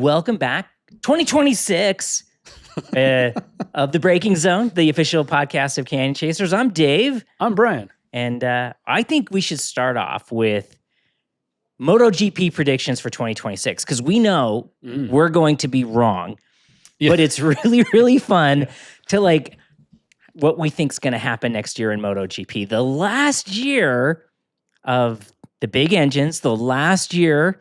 Welcome back. 2026 of the Braking Zone, the official podcast of Canyon Chasers. I'm Dave. I'm Brian. And I think we should start off with MotoGP predictions for 2026 because we know we're going to be wrong. Yeah. But it's really, really fun to like what we think is going to happen next year in MotoGP. The last year of the big engines, the last year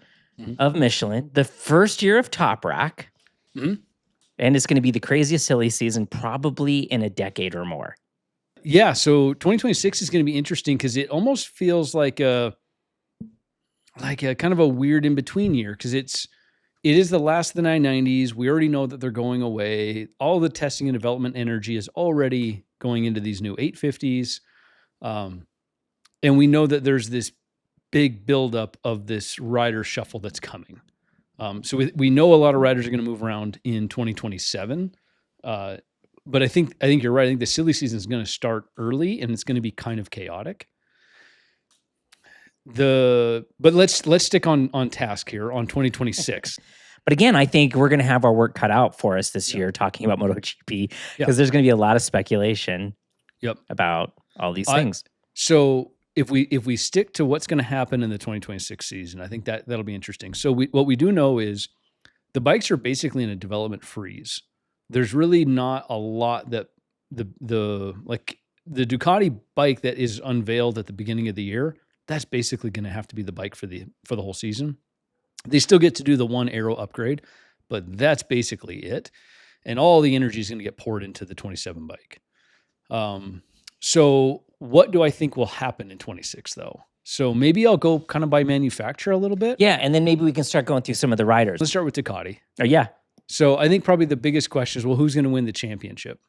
of Michelin, the first year of Toprak, and it's going to be the craziest silly season probably in a decade or more. Yeah, so 2026 is going to be interesting because it almost feels like a kind of a weird in-between year because it is the last of the 990s. We already know that they're going away. All the testing and development energy is already going into these new 850s. And we know that there's this big buildup of this rider shuffle that's coming. So we know a lot of riders are going to move around in 2027. But I think you're right. I think the silly season is going to start early and it's going to be kind of chaotic. But let's stick on task here on 2026. But again, I think we're going to have our work cut out for us this year talking about MotoGP because there's going to be a lot of speculation about all these things. So if we stick to what's going to happen in the 2026 season, I think that'll be interesting. So what we do know is the bikes are basically in a development freeze. There's really not a lot that the Ducati bike that is unveiled at the beginning of the year, that's basically going to have to be the bike for the whole season. They still get to do the one aero upgrade, but that's basically it. And all the energy is going to get poured into the 27 bike. So what do I think will happen in 26 though? So maybe I'll go kind of by manufacturer a little bit. Yeah, and then maybe we can start going through some of the riders. Let's start with Ducati. Oh, yeah. So I think probably the biggest question is, well, who's going to win the championship?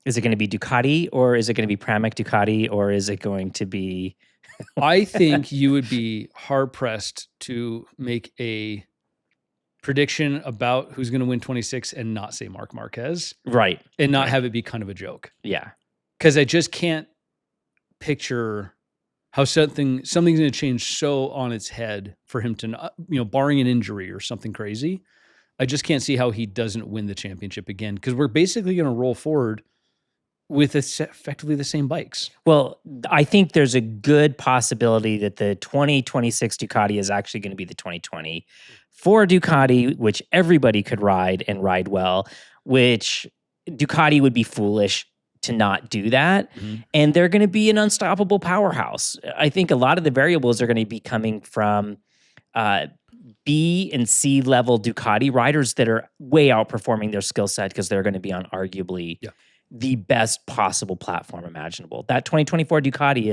Is it going to be Ducati or is it going to be Pramac Ducati or is it going to be... I think you would be hard-pressed to make a prediction about who's going to win 26 and not say Marc Marquez. Right. And not have it be kind of a joke. Yeah. Because I just can't picture how something's going to change so on its head for him to not, barring an injury or something crazy. I just can't see how he doesn't win the championship again because we're basically going to roll forward with effectively the same bikes. Well, I think there's a good possibility that the 2026 Ducati is actually going to be the 2024 Ducati, which everybody could ride and ride well, which Ducati would be foolish to not do that. And they're going to be an unstoppable powerhouse. I think a lot of the variables are going to be coming from B and C level Ducati riders that are way outperforming their skill set because they're going to be on arguably the best possible platform imaginable. That 2024 Ducati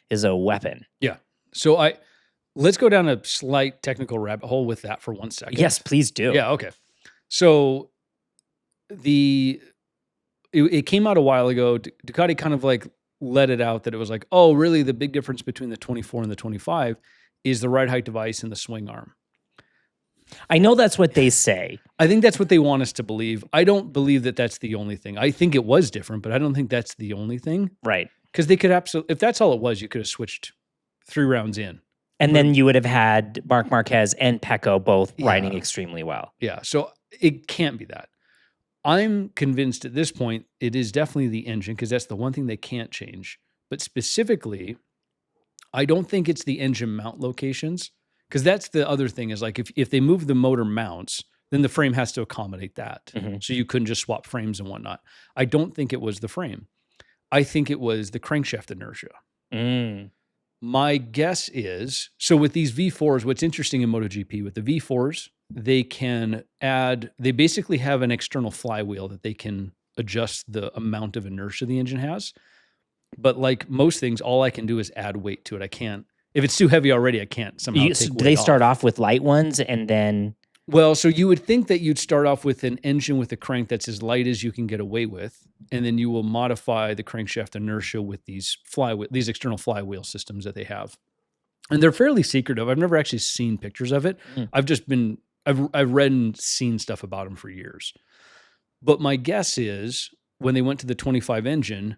is a weapon. Yeah. So let's go down a slight technical rabbit hole with that for 1 second. Yes, please do. Yeah. Okay. So it came out a while ago. Ducati kind of like let it out that it was like, oh, really? The big difference between the 24 and the 25 is the ride height device and the swing arm. I know that's what they say. I think that's what they want us to believe. I don't believe that that's the only thing. I think it was different, but I don't think that's the only thing. Right. Because they could absolutely, if that's all it was, you could have switched 3 rounds in. And then you would have had Marc Marquez and Pecco both riding extremely well. Yeah. So it can't be that. I'm convinced at this point it is definitely the engine because that's the one thing they can't change. But specifically, I don't think it's the engine mount locations. Because that's the other thing is like if they move the motor mounts, then the frame has to accommodate that. So you couldn't just swap frames and whatnot. I don't think it was the frame. I think it was the crankshaft inertia. My guess is, so with these V4s, what's interesting in MotoGP, with the V4s, they basically have an external flywheel that they can adjust the amount of inertia the engine has. But like most things, all I can do is add weight to it. I can't. If it's too heavy already, I can't somehow take weight Do they start off with light ones and then... Well, so you would think that you'd start off with an engine with a crank that's as light as you can get away with, and then you will modify the crankshaft inertia with these external flywheel systems that they have. And they're fairly secretive. I've never actually seen pictures of it. I've read and seen stuff about them for years. But my guess is when they went to the 25 engine,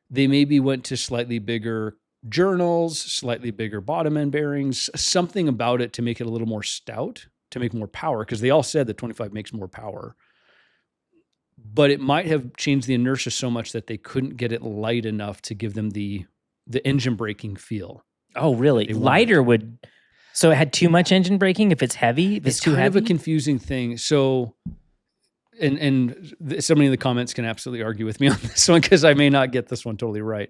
they maybe went to slightly bigger journals, slightly bigger bottom end bearings, something about it to make it a little more stout to make more power, because they all said that 25 makes more power. But it might have changed the inertia so much that they couldn't get it light enough to give them the engine braking feel. Oh, really? Lighter would. So it had too much engine braking if it's heavy? If it's too kind heavy? of a confusing thing. So, and somebody in the comments can absolutely argue with me on this one, because I may not get this one totally right.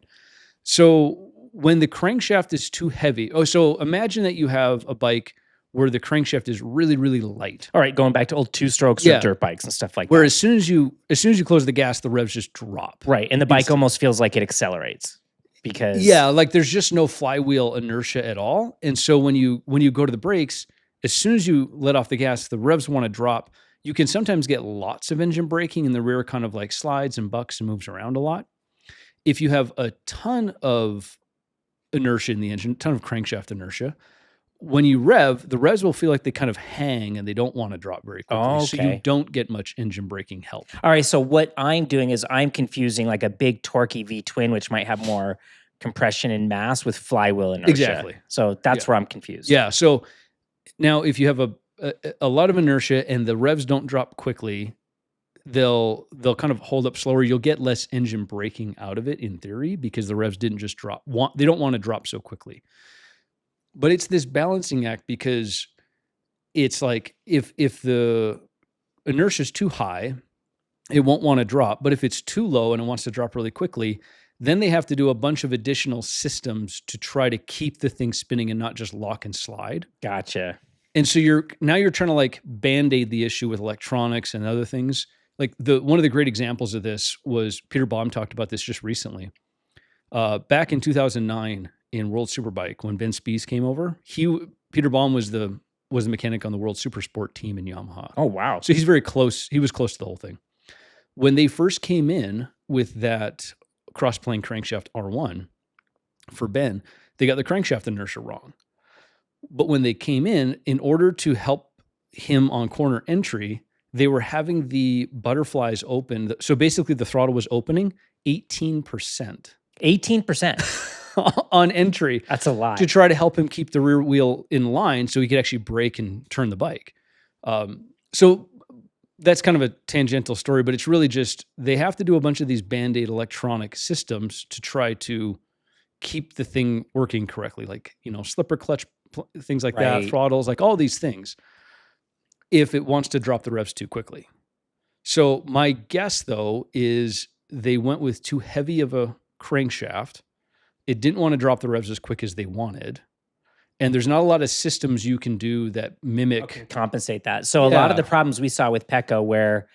So when the crankshaft is too heavy, so imagine that you have a bike where the crankshaft is really, really light. All right, going back to old 2-strokes or dirt bikes and stuff like that. Where as soon as you close the gas, the revs just drop. Right, and the bike almost feels like it accelerates because like there's just no flywheel inertia at all. And so when you go to the brakes, as soon as you let off the gas, the revs want to drop. You can sometimes get lots of engine braking, and the rear kind of like slides and bucks and moves around a lot. If you have a ton of inertia in the engine, a ton of crankshaft inertia, when you rev, the revs will feel like they kind of hang and they don't want to drop very quickly. Oh, okay. So you don't get much engine braking help. All right, so what I'm doing is I'm confusing like a big torquey V-twin, which might have more compression and mass, with flywheel inertia. Exactly. So that's where I'm confused. Yeah. So now if you have a lot of inertia and the revs don't drop quickly, they'll kind of hold up slower. You'll get less engine braking out of it in theory, because the revs didn't just drop. They don't want to drop so quickly. But it's this balancing act, because it's like if the inertia is too high, it won't want to drop. But if it's too low and it wants to drop really quickly, then they have to do a bunch of additional systems to try to keep the thing spinning and not just lock and slide. Gotcha. And so you're trying to like band-aid the issue with electronics and other things. Like one of the great examples of this was Peter Baum talked about this just recently. Back in 2009 in World Superbike, when Ben Spies came over, Peter Baum was the mechanic on the World Supersport team in Yamaha. Oh, wow. So he's very close. He was close to the whole thing. When they first came in with that cross-plane crankshaft R1 for Ben, they got the crankshaft inertia wrong. But when they came in order to help him on corner entry, they were having the butterflies open. So basically the throttle was opening 18%. 18%. On entry. That's a lot. To try to help him keep the rear wheel in line so he could actually brake and turn the bike. So that's kind of a tangential story, but it's really just they have to do a bunch of these Band-Aid electronic systems to try to keep the thing working correctly, like, slipper clutch, things like that, throttles, like all these things, if it wants to drop the revs too quickly. So my guess, though, is they went with too heavy of a crankshaft. It didn't want to drop the revs as quick as they wanted. And there's not a lot of systems you can do that mimic. Compensate that. So a lot of the problems we saw with Pecco, where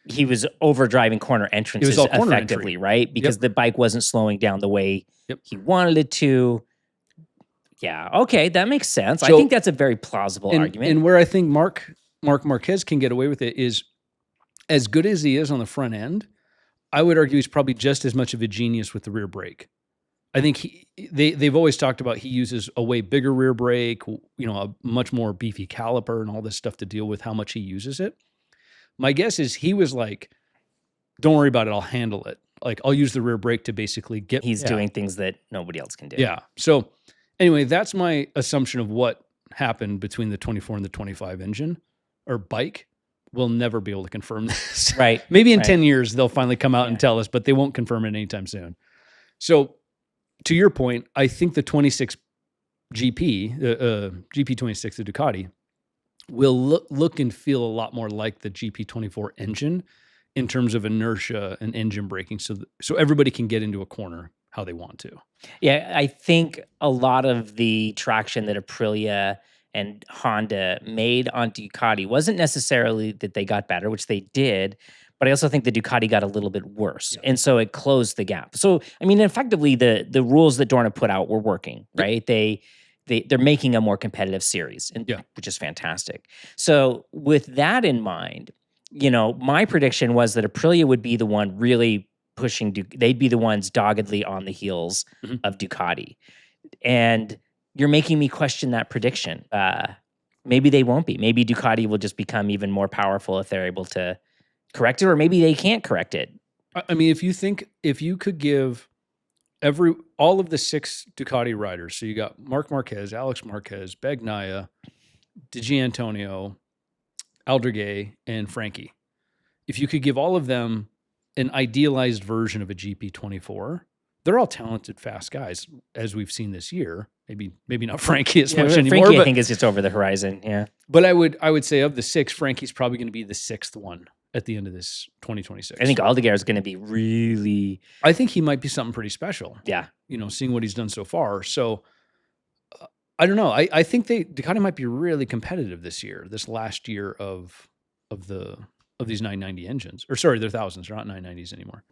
he was overdriving corner entrances effectively, right? Because the bike wasn't slowing down the way he wanted it to. Yeah, okay, that makes sense. So, I think that's a very plausible argument. And where I think Marc Marquez can get away with it is, as good as he is on the front end, I would argue he's probably just as much of a genius with the rear brake. I think they've always talked about he uses a way bigger rear brake, a much more beefy caliper and all this stuff to deal with how much he uses it. My guess is he was like, don't worry about it, I'll handle it. Like, I'll use the rear brake to basically get... He's doing things that nobody else can do. Yeah. So anyway, that's my assumption of what happened between the 24 and the 25 engine or bike. We'll never be able to confirm this. Right. Maybe in 10 years, they'll finally come out and tell us, but they won't confirm it anytime soon. So to your point, I think the 26 GP, GP26, the Ducati, will look and feel a lot more like the GP24 engine in terms of inertia and engine braking, so everybody can get into a corner how they want to. Yeah, I think a lot of the traction that Aprilia and Honda made on Ducati wasn't necessarily that they got better, which they did, but I also think the Ducati got a little bit worse. And so it closed the gap. So, I mean, effectively, the rules that Dorna put out were working, right? They're making a more competitive series, which is fantastic. So with that in mind, my prediction was that Aprilia would be the one really pushing, they'd be the ones doggedly on the heels of Ducati. And you're making me question that prediction. Maybe they won't be. Maybe Ducati will just become even more powerful if they're able to correct it, or maybe they can't correct it. I mean, if you could give all of the 6 Ducati riders, so you got Marc Marquez, Alex Marquez, Bagnaia, Di Giannantonio, Aldergay, and Frankie. If you could give all of them an idealized version of a GP24, they're all talented, fast guys, as we've seen this year. Maybe not Frankie as much anymore. Frankie, but I think, is just over the horizon. Yeah. But I would say of the 6, Frankie's probably going to be the 6th one at the end of this 2026. I think Aldeguer is going to be really. I think he might be something pretty special. Yeah. Seeing what he's done so far. So I don't know. I think Ducati might be really competitive this year, this last year of these 990 engines. Or sorry, they're thousands. They're not 990s anymore.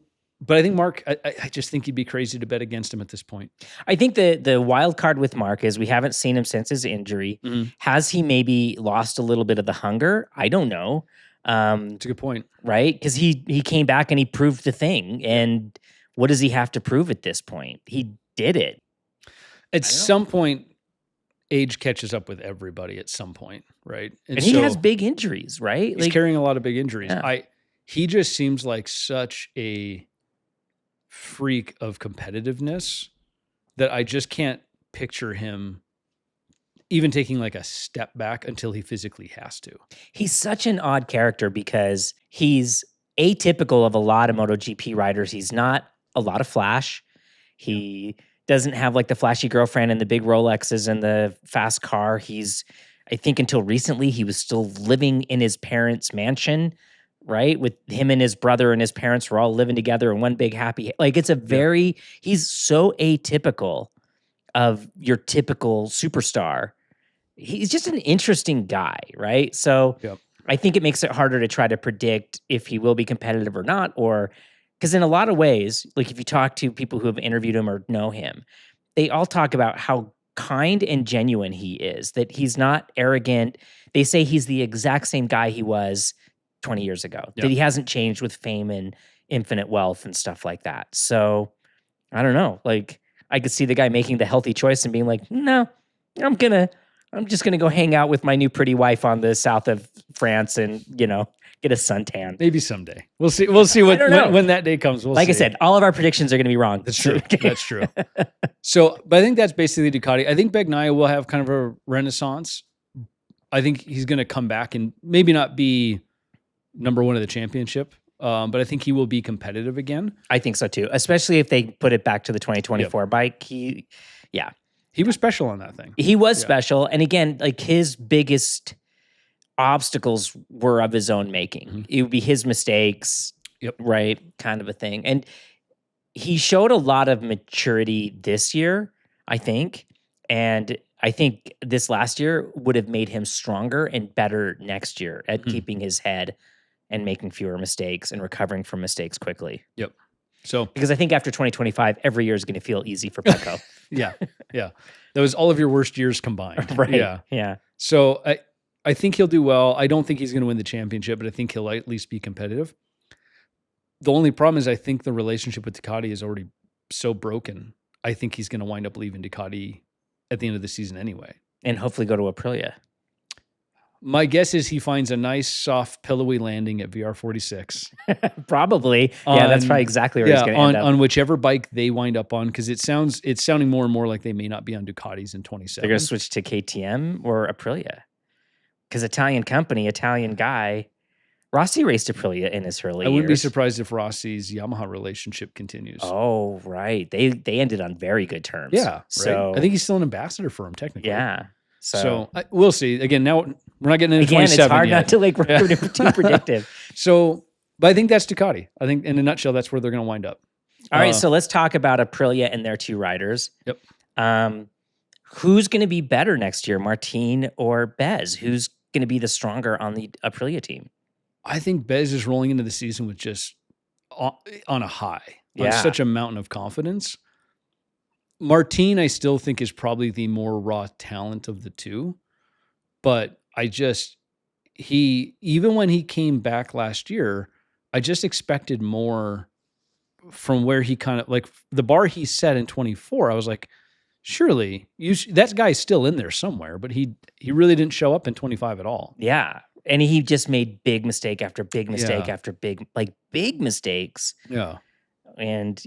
But I think Mark, I just think you'd be crazy to bet against him at this point. I think the wild card with Mark is we haven't seen him since his injury. Mm-hmm. Has he maybe lost a little bit of the hunger? I don't know. It's a good point. Right? Because he came back and he proved the thing. And what does he have to prove at this point? He did it. At some point, age catches up with everybody at some point, right? And he has big injuries, right? He's carrying a lot of big injuries. Yeah. He just seems like such a freak of competitiveness that I just can't picture him even taking like a step back until he physically has to. He's such an odd character because he's atypical of a lot of MotoGP riders. He's not a lot of flash. He doesn't have like the flashy girlfriend and the big Rolexes and the fast car. I think until recently, he was still living in his parents' mansion, right? With him and his brother and his parents were all living together in one big happy, like it's he's so atypical of your typical superstar. He's just an interesting guy, right? So I think it makes it harder to try to predict if he will be competitive or not, because in a lot of ways, like if you talk to people who have interviewed him or know him, they all talk about how kind and genuine he is, that he's not arrogant. They say he's the exact same guy he was 20 years ago, that he hasn't changed with fame and infinite wealth and stuff like that. So I don't know. Like I could see the guy making the healthy choice and being like, no, I'm just going to go hang out with my new pretty wife on the south of France and, get a suntan. Maybe someday. We'll see. We'll see when that day comes. We'll see. I said, all of our predictions are going to be wrong. That's true. That's true. So, but I think that's basically Ducati. I think Bagnaia will have kind of a renaissance. I think he's going to come back and maybe not be number one of the championship, but I think he will be competitive again. I think so too, especially if they put it back to the 2024 bike. He was special on that thing. He was special. And again, like his biggest obstacles were of his own making. Mm-hmm. It would be his mistakes, right? Kind of a thing. And he showed a lot of maturity this year, I think. And I think this last year would have made him stronger and better next year at keeping his head and making fewer mistakes and recovering from mistakes quickly. Yep. So, because I think after 2025, every year is going to feel easy for Pecco. Yeah. That was all of your worst years combined. Right. Yeah. So I think he'll do well. I don't think he's going to win the championship, but I think he'll at least be competitive. The only problem is I think the relationship with Ducati is already so broken. I think he's going to wind up leaving Ducati at the end of the season anyway. And hopefully go to Aprilia. My guess is he finds a nice, soft, pillowy landing at VR46. Probably. That's probably exactly where he's going to end up. On whichever bike they wind up on, because it's sounding more and more like they may not be on Ducatis in 27. They're going to switch to KTM or Aprilia. Because Italian company, Italian guy, Rossi raced Aprilia in his early years. I wouldn't be surprised if Rossi's Yamaha relationship continues. Oh, right. They ended on very good terms. Yeah. Right. So I think he's still an ambassador for him, technically. Yeah. So we'll see. Again, now we're not getting into 27 it's hard yet. not to we're too predictive. So, but I think that's Ducati. I think in a nutshell, that's where they're going to wind up. All right. So let's talk about Aprilia and their two riders. Yep. Who's going to be better next year, Martin or Bez? Who's going to be the stronger on the Aprilia team? I think Bez is rolling into the season with just on a high, on such a mountain of confidence. Martin, I still think, is probably the more raw talent of the two, but even when he came back last year, I just expected more from where he kind of, like the bar he set in 24. I was like, surely that guy's still in there somewhere, but he really didn't show up in 25 at all. Yeah. And he just made big mistake after big mistake after big mistakes. Yeah. And,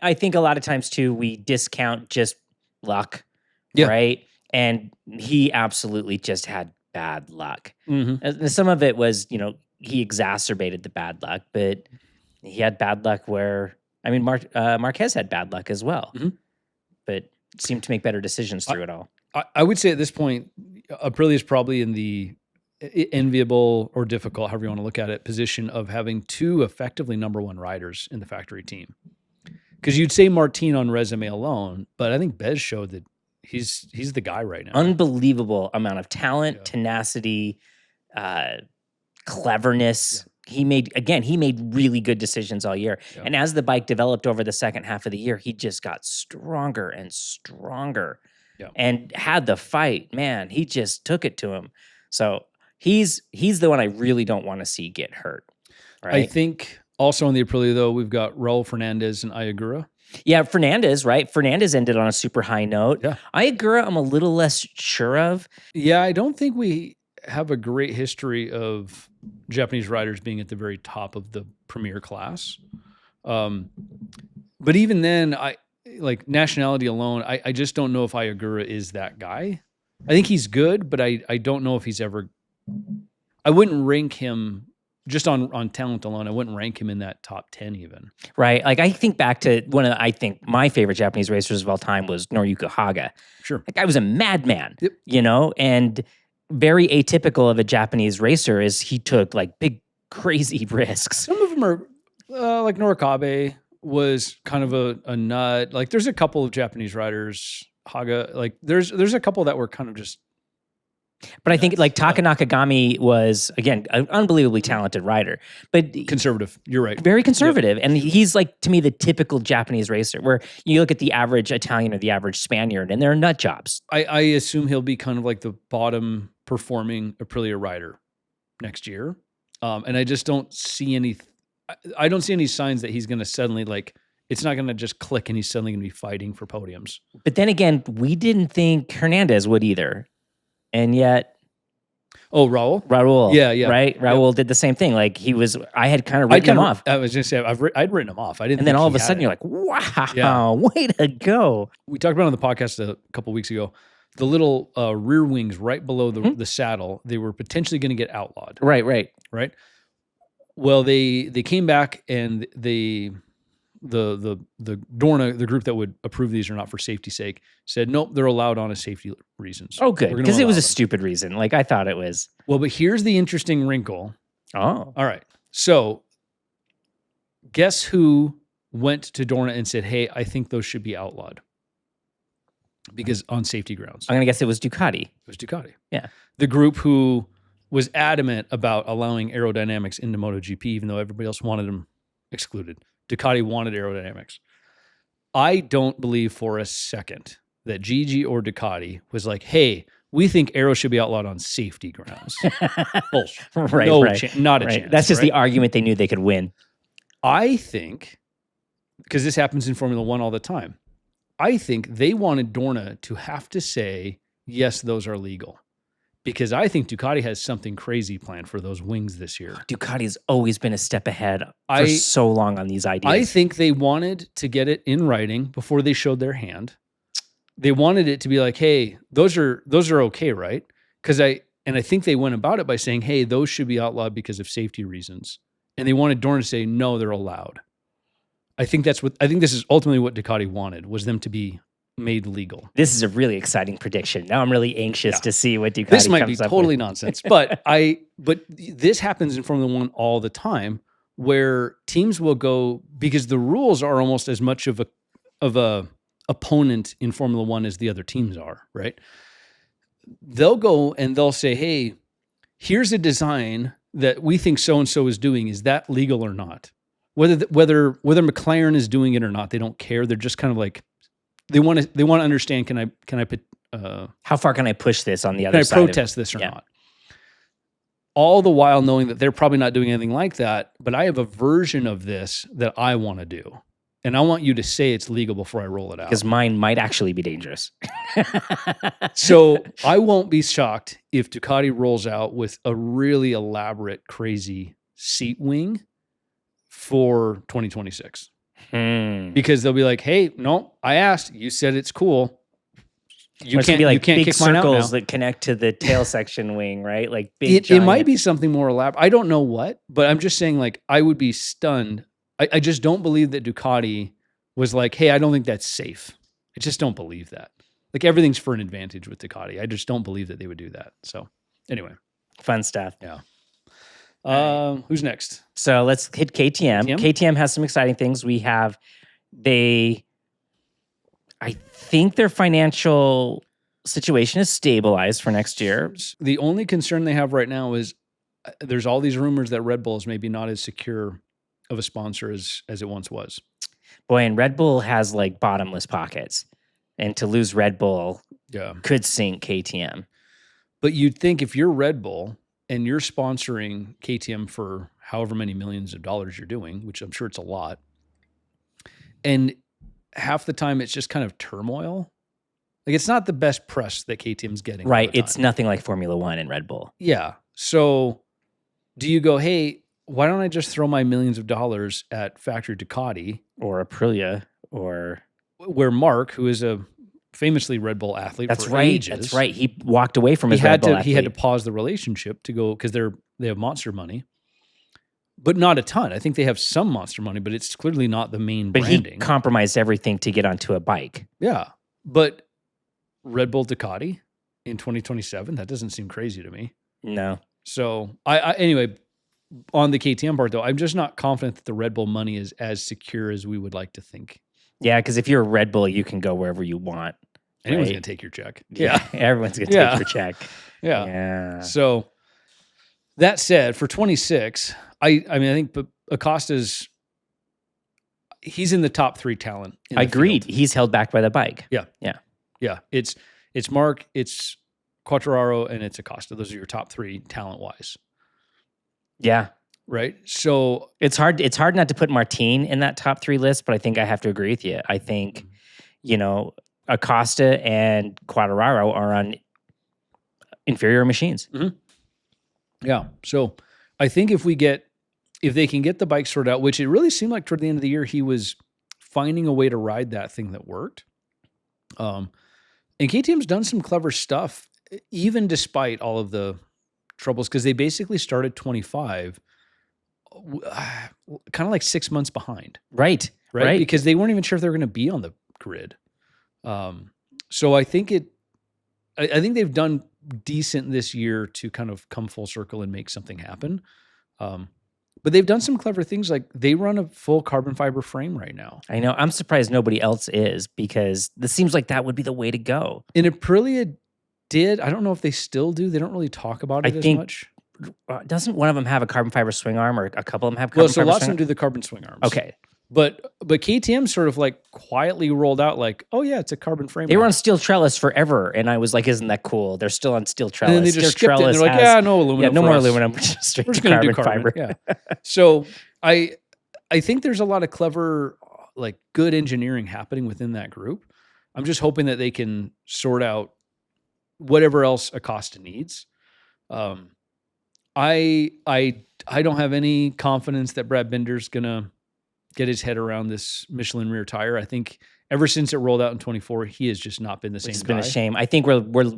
I think a lot of times too, we discount just luck, right? And he absolutely just had bad luck. Mm-hmm. And some of it was, he exacerbated the bad luck, but he had bad luck where, I mean, Marquez had bad luck as well, but seemed to make better decisions through it all. I would say at this point, Aprilia is probably in the enviable or difficult, however you want to look at it, position of having two effectively number one riders in the factory team. Because you'd say Martin on resume alone, but I think Bez showed that he's the guy right now. Unbelievable amount of talent, tenacity, cleverness. Yeah. He made really good decisions all year. Yeah. And as the bike developed over the second half of the year, he just got stronger and stronger. Yeah. And had the fight. Man, he just took it to him. So he's the one I really don't want to see get hurt. Right? I think also on the Aprilia, though, we've got Raul Fernandez and Ayagura. Yeah, Fernandez, right? Fernandez ended on a super high note. Yeah. Ayagura, I'm a little less sure of. Yeah, I don't think we have a great history of Japanese riders being at the very top of the premier class. But even then, like nationality alone, I just don't know if Ayagura is that guy. I think he's good, but I don't know if he's ever. I wouldn't rank him just on talent alone. I wouldn't rank him in that top 10 even. Right. Like I think back to one of I think my favorite Japanese racers of all time was Noriyuki Haga. Sure. That guy was a madman, and very atypical of a Japanese racer is he took like big, crazy risks. Some of them are like Norikabe was kind of a nut. Like there's a couple of Japanese riders, Haga, like there's a couple that were kind of just. But I think like Taka Nakagami was, again, an unbelievably talented rider, but conservative. You're right. Very conservative. Yep. And he's like, to me, the typical Japanese racer where you look at the average Italian or the average Spaniard and they're nut jobs. I assume he'll be kind of like the bottom performing Aprilia rider next year. And I just don't see I don't see any signs that he's going to suddenly it's not going to just click and he's suddenly going to be fighting for podiums. But then again, we didn't think Hernandez would either. And yet, Raul, yeah, right. Raul did the same thing. Like I had kind of written him off. I was going to say I'd written him off. I didn't. And then all of a sudden, you're like, wow, way to go! We talked about it on the podcast a couple of weeks ago. The little rear wings right below the saddle, they were potentially going to get outlawed. Right. Well, they came back and the Dorna, the group that would approve these or not for safety's sake, said nope, they're allowed on a safety reasons. Oh, good, because it was a stupid reason. Like I thought it was. Well, but here's the interesting wrinkle. Oh, all right. So, guess who went to Dorna and said, "Hey, I think those should be outlawed because on safety grounds." I'm gonna guess it was Ducati. It was Ducati. Yeah, the group who was adamant about allowing aerodynamics into MotoGP, even though everybody else wanted them excluded. Ducati wanted aerodynamics. I don't believe for a second that Gigi or Ducati was like, hey, we think aero should be outlawed on safety grounds. Bullshit. Right. Not a chance. That's just the argument they knew they could win. I think, because this happens in Formula One all the time, I think they wanted Dorna to have to say, yes, those are legal. Because I think Ducati has something crazy planned for those wings this year. Ducati's always been a step ahead for so long on these ideas. I think they wanted to get it in writing before they showed their hand. They wanted it to be like, hey, those are okay, right? I think they went about it by saying, hey, those should be outlawed because of safety reasons. And they wanted Dorna to say, no, they're allowed. I think this is ultimately what Ducati wanted, was them to be made legal. This is a really exciting prediction. Now I'm really anxious to see what Ducati comes up with. This might be totally with. Nonsense, but this happens in Formula One all the time, where teams will go, because the rules are almost as much of a opponent in Formula One as the other teams are, right? They'll go and they'll say, hey, here's a design that we think so and so is doing. Is that legal or not? Whether McLaren is doing it or not, they don't care. They're just kind of like, They want to understand. Can I put? How far can I push this on the other side? Can I protest this or not? All the while knowing that they're probably not doing anything like that, but I have a version of this that I want to do, and I want you to say it's legal before I roll it out. Because mine might actually be dangerous. So I won't be shocked if Ducati rolls out with a really elaborate, crazy seat wing for 2026. Because they'll be like, hey, no, I asked, you said it's cool. You It's gonna be like can't big kick mine out now. circles that connect to the tail section wing, right? Like big. It might be something more elaborate. I don't know what, but I'm just saying, like, I would be stunned. I just don't believe that Ducati was like, hey, I don't think that's safe. I just don't believe that. Like, everything's for an advantage with Ducati. I just don't believe that they would do that. So anyway. Fun stuff. Yeah. All Who's next? So let's hit KTM. KTM has some exciting things. I think their financial situation is stabilized for next year. The only concern they have right now is there's all these rumors that Red Bull is maybe not as secure of a sponsor as it once was. Boy, and Red Bull has like bottomless pockets. And to lose Red Bull could sink KTM. But you'd think if you're Red Bull and you're sponsoring KTM for however many millions of dollars you're doing, which I'm sure it's a lot, and half the time it's just kind of turmoil. Like, it's not the best press that KTM's getting. Right. It's nothing like Formula One and Red Bull. Yeah. So do you go, hey, why don't I just throw my millions of dollars at factory Ducati or Aprilia, or where Mark, who is a famously Red Bull athlete for ages. That's right. He walked away from his Red Bull athlete. He had to pause the relationship to go, because they have monster money. But not a ton. I think they have some monster money, but it's clearly not the main branding. But he compromised everything to get onto a bike. Yeah. But Red Bull Ducati in 2027, that doesn't seem crazy to me. No. So anyway, on the KTM part though, I'm just not confident that the Red Bull money is as secure as we would like to think. Yeah, because if you're a Red Bull, you can go wherever you want. Anyone's going to take your check. Yeah. Everyone's going to take your check. Yeah. So that said, for 26, I mean, I think Acosta's, he's in the top 3 talent. I agreed. Field. He's held back by the bike. Yeah. It's Mark, it's Quartararo, and it's Acosta. Those are your top 3 talent-wise. Yeah. Right. So it's hard not to put Martin in that top 3 list, but I think I have to agree with you. I think, Acosta and Quartararo are on inferior machines. Mm-hmm. Yeah. So I think if they can get the bike sorted out, which it really seemed like toward the end of the year, he was finding a way to ride that thing that worked. And KTM's done some clever stuff, even despite all of the troubles, because they basically started 25 kind of like 6 months behind. Right. Because they weren't even sure if they were going to be on the grid. So I think they've done decent this year to kind of come full circle and make something happen. But they've done some clever things, like they run a full carbon fiber frame right now. I know. I'm surprised nobody else is, because this seems like that would be the way to go. And Aprilia did. I don't know if they still do. They don't really talk about it as much. Doesn't one of them have a carbon fiber swing arm, or a couple of them have carbon fiber lots of them do the carbon swing arms. Okay. But KTM sort of like quietly rolled out like, oh yeah, it's a carbon frame. They were on steel trellis forever, and I was like, isn't that cool? They're still on steel trellis. And then they just skipped it. And they're like, no aluminum. Yeah, no more aluminum. Just straight to carbon fiber. Yeah. So I think there's a lot of clever, like, good engineering happening within that group. I'm just hoping that they can sort out whatever else Acosta needs. I don't have any confidence that Brad Binder's gonna get his head around this Michelin rear tire. I think ever since it rolled out in 24, he has just not been the same guy. It's been a shame. I think we're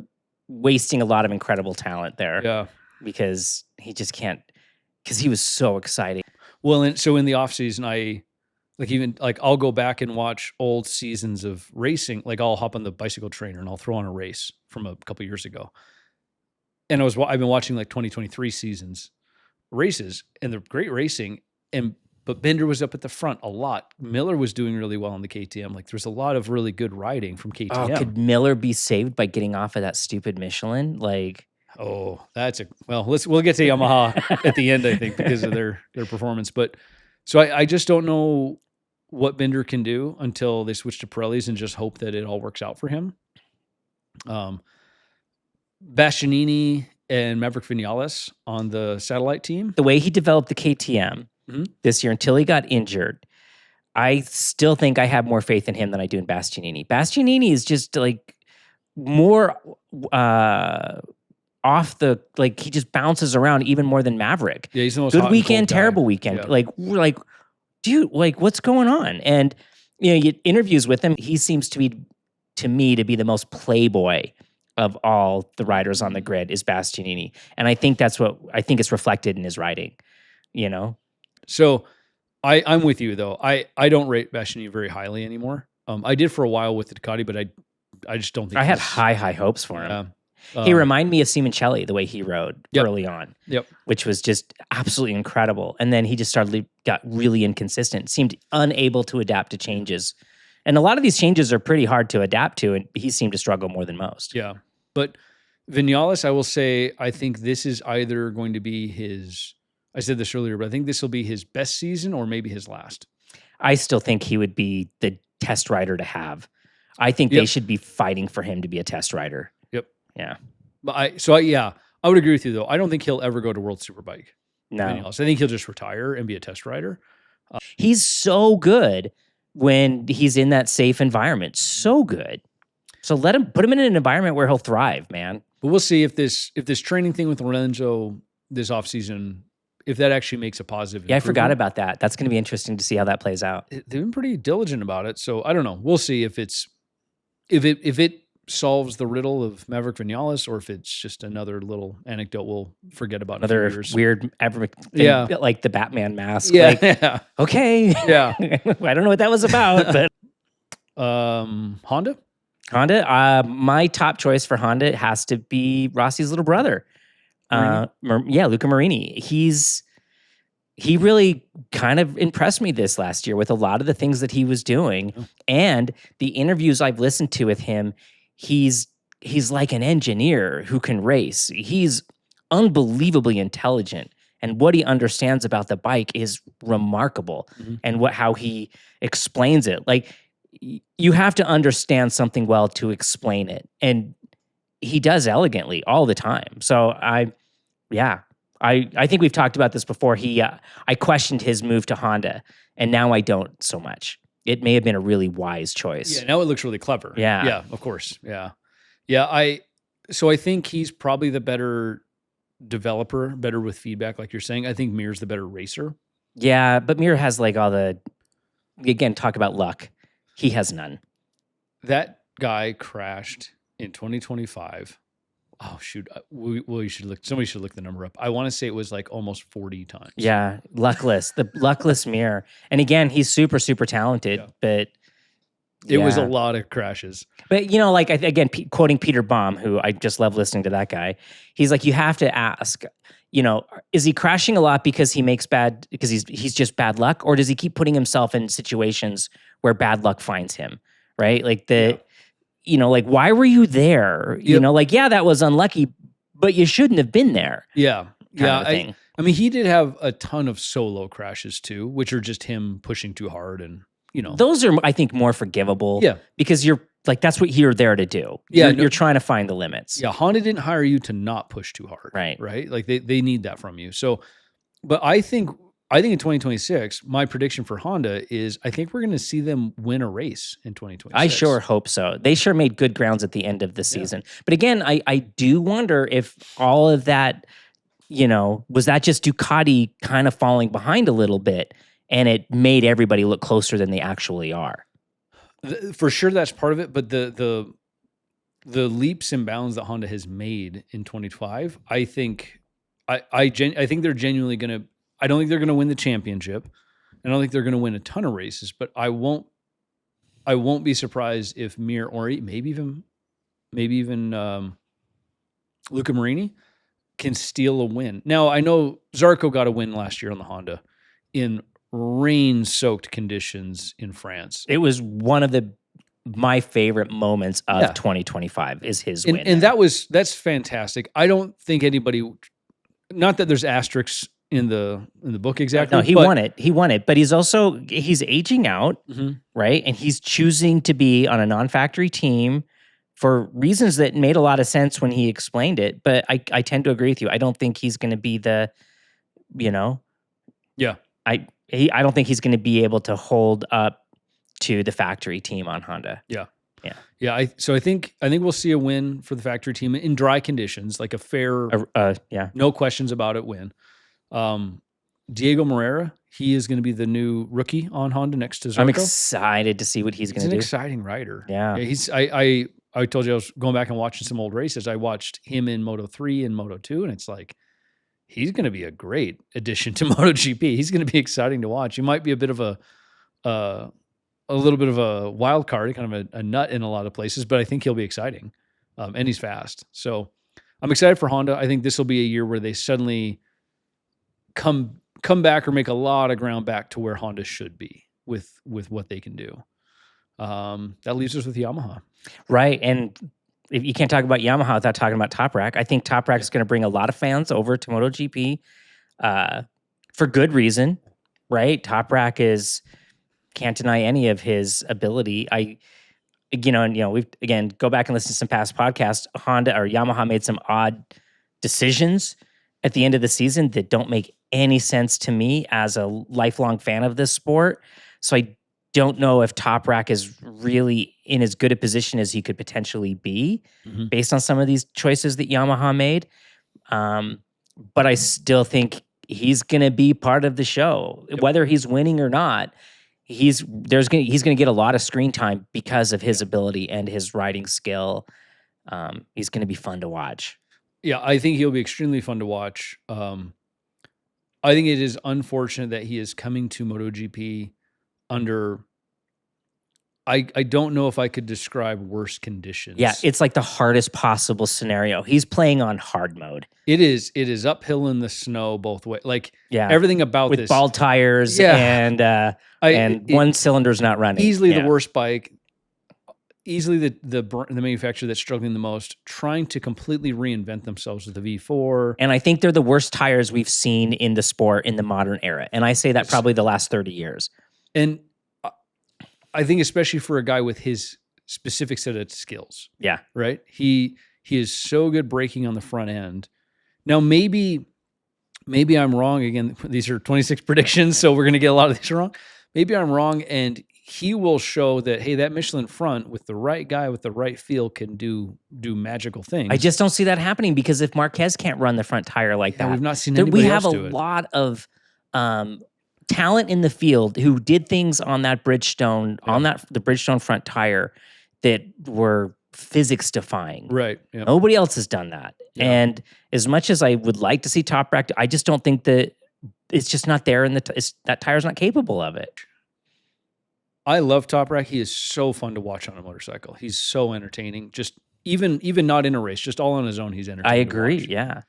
wasting a lot of incredible talent there. Yeah. Because he just can't, because he was so exciting. Well, so in the off season, I'll go back and watch old seasons of racing. Like, I'll hop on the bicycle trainer and I'll throw on a race from a couple years ago. And I've been watching like 2023 seasons races, and they're great racing. But Binder was up at the front a lot. Miller was doing really well on the KTM. Like, there's a lot of really good riding from KTM. Oh, could Miller be saved by getting off of that stupid Michelin? Like, we'll get to Yamaha at the end, I think, because of their performance. But so I just don't know what Binder can do until they switch to Pirellis, and just hope that it all works out for him. Bastianini and Maverick Vinales on the satellite team. The way he developed the KTM this year until he got injured, I still think I have more faith in him than I do in Bastianini. Bastianini is just like more off the, like, he just bounces around even more than Maverick. Yeah, he's the most good weekend, terrible weekend. Yeah. Like, dude, like, what's going on? And you interviews with him, he seems to be to me to be the most playboy of all the riders on the grid is Bastianini. And I think that's what I think is reflected in his riding, you know? So I'm with you though. I don't rate Bastianini very highly anymore. I did for a while with the Ducati, but I just don't think I had high hopes for him. Yeah. He reminded me of Simoncelli, the way he rode early on, Yep. which was just absolutely incredible. And then he just got really inconsistent, seemed unable to adapt to changes. And a lot of these changes are pretty hard to adapt to, and he seemed to struggle more than most. Yeah. But Vinales, I will say, I think this is either going to be his, I said this earlier, but I think this will be his best season or maybe his last. I still think he would be the test rider to have. I think they should be fighting for him to be a test rider. Yep. Yeah. But I would agree with you though. I don't think he'll ever go to World Superbike. No. Vinales. I think he'll just retire and be a test rider. He's so good when he's in that safe environment. So good. So put him in an environment where he'll thrive, man. But we'll see if this training thing with Lorenzo this offseason, if that actually makes a positive. Yeah, I forgot about that. That's going to be interesting to see how that plays out. They've been pretty diligent about it. So I don't know. We'll see if it solves the riddle of Maverick Vinales or if it's just another little anecdote we'll forget about in a few Another years. weird thing, like the Batman mask. Yeah. Like, Yeah. okay. Yeah. I don't know what that was about, but Honda? my top choice for Honda has to be Rossi's little brother. Luca Marini. He really kind of impressed me this last year with a lot of the things that he was doing. And the interviews I've listened to with him, he's like an engineer who can race. He's unbelievably intelligent, and what he understands about the bike is remarkable. And how he explains it. Like, you have to understand something well to explain it, and he does elegantly all the time. So I think we've talked about this before. I questioned his move to Honda, and now I don't so much. It may have been a really wise choice. Yeah, now it looks really clever. Yeah. Yeah, of course. Yeah. Yeah, I think he's probably the better developer, better with feedback, like you're saying. I think Mir's the better racer. Yeah, but Mir has like again, talk about luck. He has none. That guy crashed in 2025. Oh shoot! You should look. Somebody should look the number up. I want to say it was like almost 40 times. Yeah, the luckless Mir. And again, he's super, super talented, but it was a lot of crashes. But like again, quoting Peter Baum, who I just love listening to that guy. He's like, you have to ask, is he crashing a lot because because he's just bad luck, or does he keep putting himself in situations where bad luck finds him? Right? Like like, why were you there? That was unlucky, but you shouldn't have been there. Yeah. Yeah. I mean, he did have a ton of solo crashes too, which are just him pushing too hard. And, those are, I think, more forgivable. Yeah. Because you're like, that's what you're there to do. Yeah. You're trying to find the limits. Yeah. Honda didn't hire you to not push too hard. Right. Right. Like they need that from you. So, but I think in 2026, my prediction for Honda is I think we're going to see them win a race in 2026. I sure hope so. They sure made good grounds at the end of the season. But again, I do wonder if all of that, was that just Ducati kind of falling behind a little bit, and it made everybody look closer than they actually are. For sure, that's part of it. But the leaps and bounds that Honda has made in 2025, I think think they're genuinely going to. I don't think they're going to win the championship. I don't think they're going to win a ton of races, but I won't be surprised if Mir or maybe even Luca Marini can steal a win. Now, I know Zarco got a win last year on the Honda in rain-soaked conditions in France. It was one of my favorite moments of 2025 is his win. And that's fantastic. I don't think anybody, not that there's asterisks in the book exactly. No, he won it, but he's aging out, right? And he's choosing to be on a non-factory team for reasons that made a lot of sense when he explained it. But I tend to agree with you. I don't think he's going to be the, I don't think he's going to be able to hold up to the factory team on Honda. Yeah. Yeah. So I think we'll see a win for the factory team in dry conditions, like a fair, no questions about it win. Diego Moreira, he is going to be the new rookie on Honda next to Zarco. I'm excited to see what he's going to do. He's an exciting rider. Yeah. He's. I told you I was going back and watching some old races. I watched him in Moto3 and Moto2, and it's like he's going to be a great addition to MotoGP. He's going to be exciting to watch. He might be a bit of a little bit of a wild card, kind of a nut in a lot of places, but I think he'll be exciting, and he's fast. So I'm excited for Honda. I think this will be a year where they suddenly come back or make a lot of ground back to where Honda should be with what they can do. That leaves us with Yamaha. Right. And if you can't talk about Yamaha without talking about Toprak. I think Toprak is going to bring a lot of fans over to MotoGP for good reason, right? Toprak can't deny any of his ability. We've again go back and listen to some past podcasts. Honda or Yamaha made some odd decisions at the end of the season that don't make any sense to me as a lifelong fan of this sport. So I don't know if Toprak is really in as good a position as he could potentially be based on some of these choices that Yamaha made. But I still think he's going to be part of the show, whether he's winning or not. He's going to get a lot of screen time because of his ability and his riding skill. He's going to be fun to watch. Yeah, I think he'll be extremely fun to watch. I think it is unfortunate that he is coming to MotoGP under, I don't know if I could describe worse conditions. Yeah, it's like the hardest possible scenario. He's playing on hard mode. It is uphill in the snow both ways. Like everything about with this. bald tires and one cylinder's not running. Easily the worst bike. Easily the manufacturer that's struggling the most, trying to completely reinvent themselves with the V4. And I think they're the worst tires we've seen in the sport in the modern era. And I say that probably the last 30 years. And I think especially for a guy with his specific set of skills. Yeah. Right? He is so good braking on the front end. Now, maybe I'm wrong. Again, these are 26 predictions, so we're going to get a lot of these wrong. Maybe I'm wrong, and he will show that, hey, that Michelin front with the right guy with the right feel can do magical things. I just don't see that happening because if Marquez can't run the front tire like that, we've not seen anybody else do it. We have a lot of talent in the field who did things on that Bridgestone, the Bridgestone front tire that were physics defying. Right. Yeah. Nobody else has done that. Yeah. And as much as I would like to see Toprak, I just don't think that it's just not there, and that tire's not capable of it. I love Toprak. He is so fun to watch on a motorcycle. He's so entertaining. Just even not in a race, just all on his own, he's entertaining. I agree. Yeah.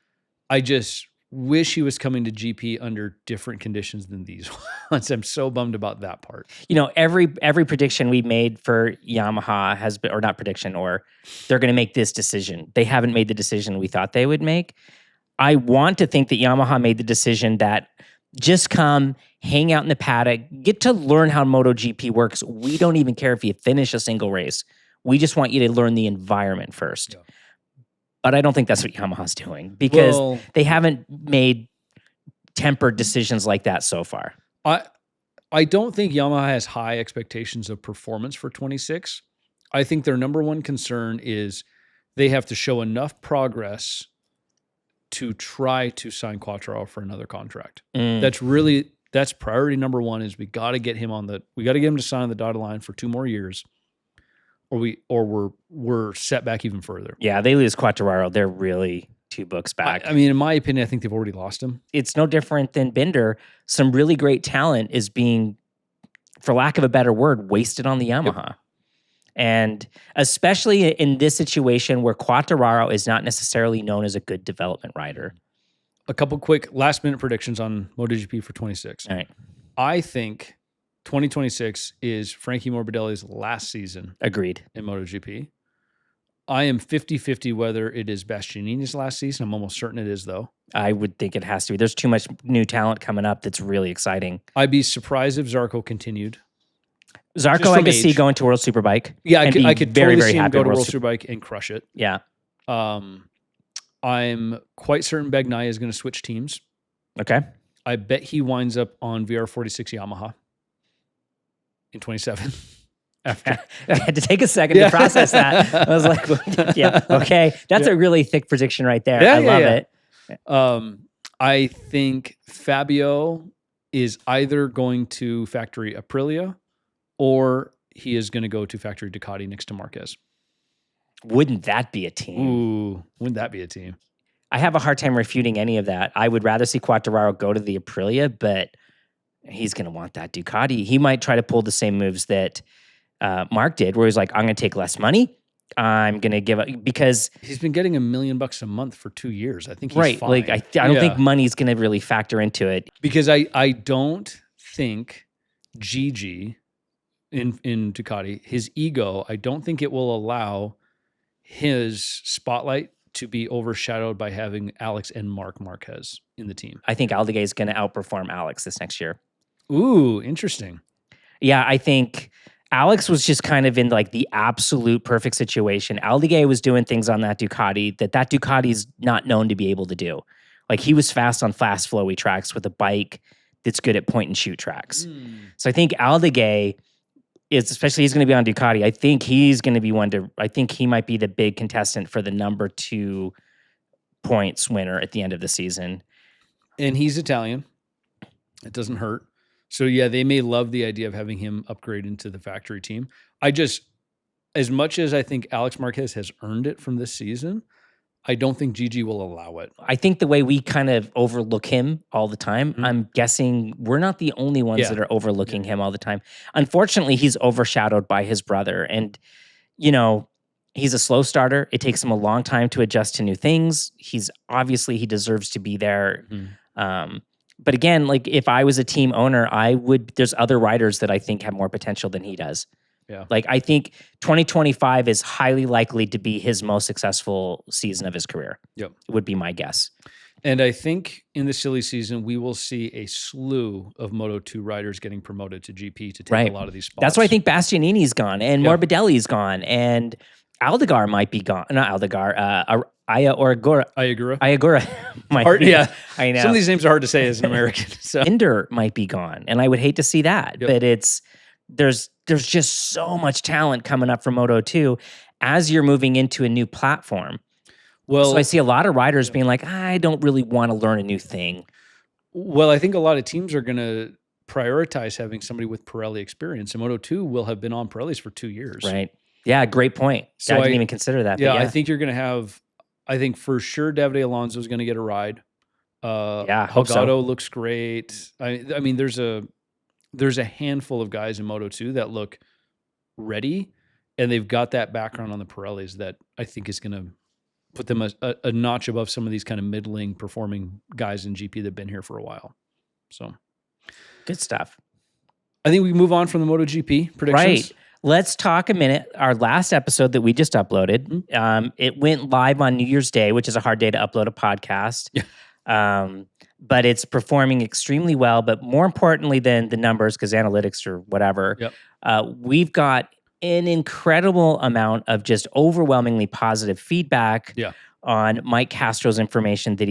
I just wish he was coming to GP under different conditions than these ones. I'm so bummed about that part. Every prediction we made for Yamaha has been, or not prediction, or they're going to make this decision. They haven't made the decision we thought they would make. I want to think that Yamaha made the decision that just come, hang out in the paddock, get to learn how MotoGP works. We don't even care if you finish a single race. We just want you to learn the environment first. Yeah. But I don't think that's what Yamaha's doing because they haven't made tempered decisions like that so far. I don't think Yamaha has high expectations of performance for 26. I think their number one concern is they have to show enough progress to try to sign Quartararo for another contract. That's priority number one. Is we got to get him to sign on the dotted line for 2 more years, or we're set back even further. Yeah, they lose Quartararo, they're really 2 books back. I mean, in my opinion, I think they've already lost him. It's no different than Binder. Some really great talent is being, for lack of a better word, wasted on the Yamaha. Yep. And especially in this situation where Quartararo is not necessarily known as a good development rider. A couple quick last-minute predictions on MotoGP for 26. All right. I think 2026 is Frankie Morbidelli's last season. Agreed. In MotoGP. I am 50-50 whether it is Bastianini's last season. I'm almost certain it is, though. I would think it has to be. There's too much new talent coming up that's really exciting. I'd be surprised if Zarco continued. Zarco, I could see going to World Superbike. Yeah, I could totally see him go to World Superbike and crush it. Yeah. I'm quite certain Bagnaia is going to switch teams. Okay. I bet he winds up on VR46 Yamaha in 27. After. I had to take a second to process that. I was like, yeah, okay. That's a really thick prediction right there. I love it. I think Fabio is either going to factory Aprilia or he is going to go to factory Ducati next to Marquez. Wouldn't that be a team? Ooh, wouldn't that be a team? I have a hard time refuting any of that. I would rather see Quartararo go to the Aprilia, but he's going to want that Ducati. He might try to pull the same moves that Mark did, where he's like, I'm going to take less money. I'm going to give up, because he's been getting $1 million a month for 2 years. I think he's right. fine. Like I don't think money's going to really factor into it, because I don't think Gigi in Ducati, his ego, I don't think it will allow his spotlight to be overshadowed by having Alex and Mark Marquez in the team. I think Aldeguer is going to outperform Alex this next year. Ooh, interesting. Yeah, I think Alex was just kind of in like the absolute perfect situation. Aldeguer was doing things on that Ducati that Ducati's not known to be able to do. Like he was fast on fast flowy tracks with a bike that's good at point and shoot tracks. So I think Aldeguer is, especially he's going to be on Ducati. I think he's going to be I think he might be the big contestant for the number 2 points winner at the end of the season. And he's Italian. It doesn't hurt. So yeah, they may love the idea of having him upgrade into the factory team. As much as I think Alex Marquez has earned it from this season, I don't think Gigi will allow it. I think the way we kind of overlook him all the time, I'm guessing we're not the only ones that are overlooking him all the time. Unfortunately, he's overshadowed by his brother. And, you know, he's a slow starter. It takes him a long time to adjust to new things. He deserves to be there. But again, like if I was a team owner, there's other riders that I think have more potential than he does. Yeah. Like I think 2025 is highly likely to be his most successful season of his career. Yep. Would be my guess. And I think in the silly season, we will see a slew of Moto2 riders getting promoted to GP to take a lot of these spots. That's why I think Bastianini's gone and Morbidelli's gone and Aldeguer might be gone. Not Aldeguer, Ayagura might be. Yeah, I know. Some of these names are hard to say as an American. So Ender might be gone, and I would hate to see that. Yep. But there's just so much talent coming up from Moto2 as you're moving into a new platform. Well, so I see a lot of riders being like, I don't really want to learn a new thing. Well, I think a lot of teams are going to prioritize having somebody with Pirelli experience, and Moto2 will have been on Pirellis for 2 years. Right. Yeah, great point. So I didn't even consider that. Yeah, I think you're going to have, I think for sure Davide Alonso is going to get a ride. Hope so. Holgado looks great. I mean, there's a handful of guys in Moto2 that look ready, and they've got that background on the Pirellis that I think is going to put them a notch above some of these kind of middling performing guys in GP that have been here for a while. So good stuff. I think we can move on from the MotoGP predictions. Right. Let's talk a minute. Our last episode that we just uploaded, it went live on New Year's Day, which is a hard day to upload a podcast. Yeah. But it's performing extremely well. But more importantly than the numbers, because analytics or whatever, we've got an incredible amount of just overwhelmingly positive feedback on Mike Castro's information that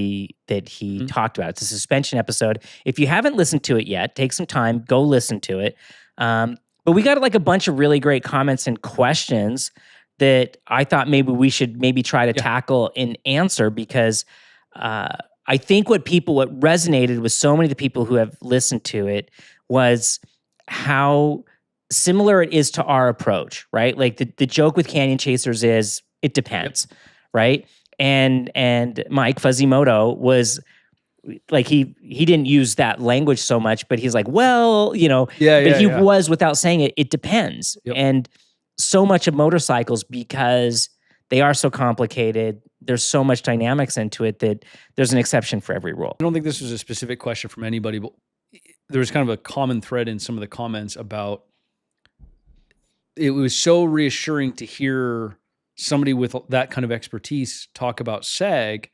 he talked about. It's a suspension episode. If you haven't listened to it yet, take some time, go listen to it. But we got like a bunch of really great comments and questions that I thought maybe we should try to tackle and answer, because I think what resonated with so many of the people who have listened to it was how similar it is to our approach, right? Like the joke with Canyon Chasers is it depends, right? And Mike Fuzzy Moto was like he didn't use that language so much, but he's like, well, was without saying it. It depends, and so much of motorcycles, because they are so complicated. There's so much dynamics into it that there's an exception for every rule. I don't think this was a specific question from anybody, but there was kind of a common thread in some of the comments about it was so reassuring to hear somebody with that kind of expertise talk about SAG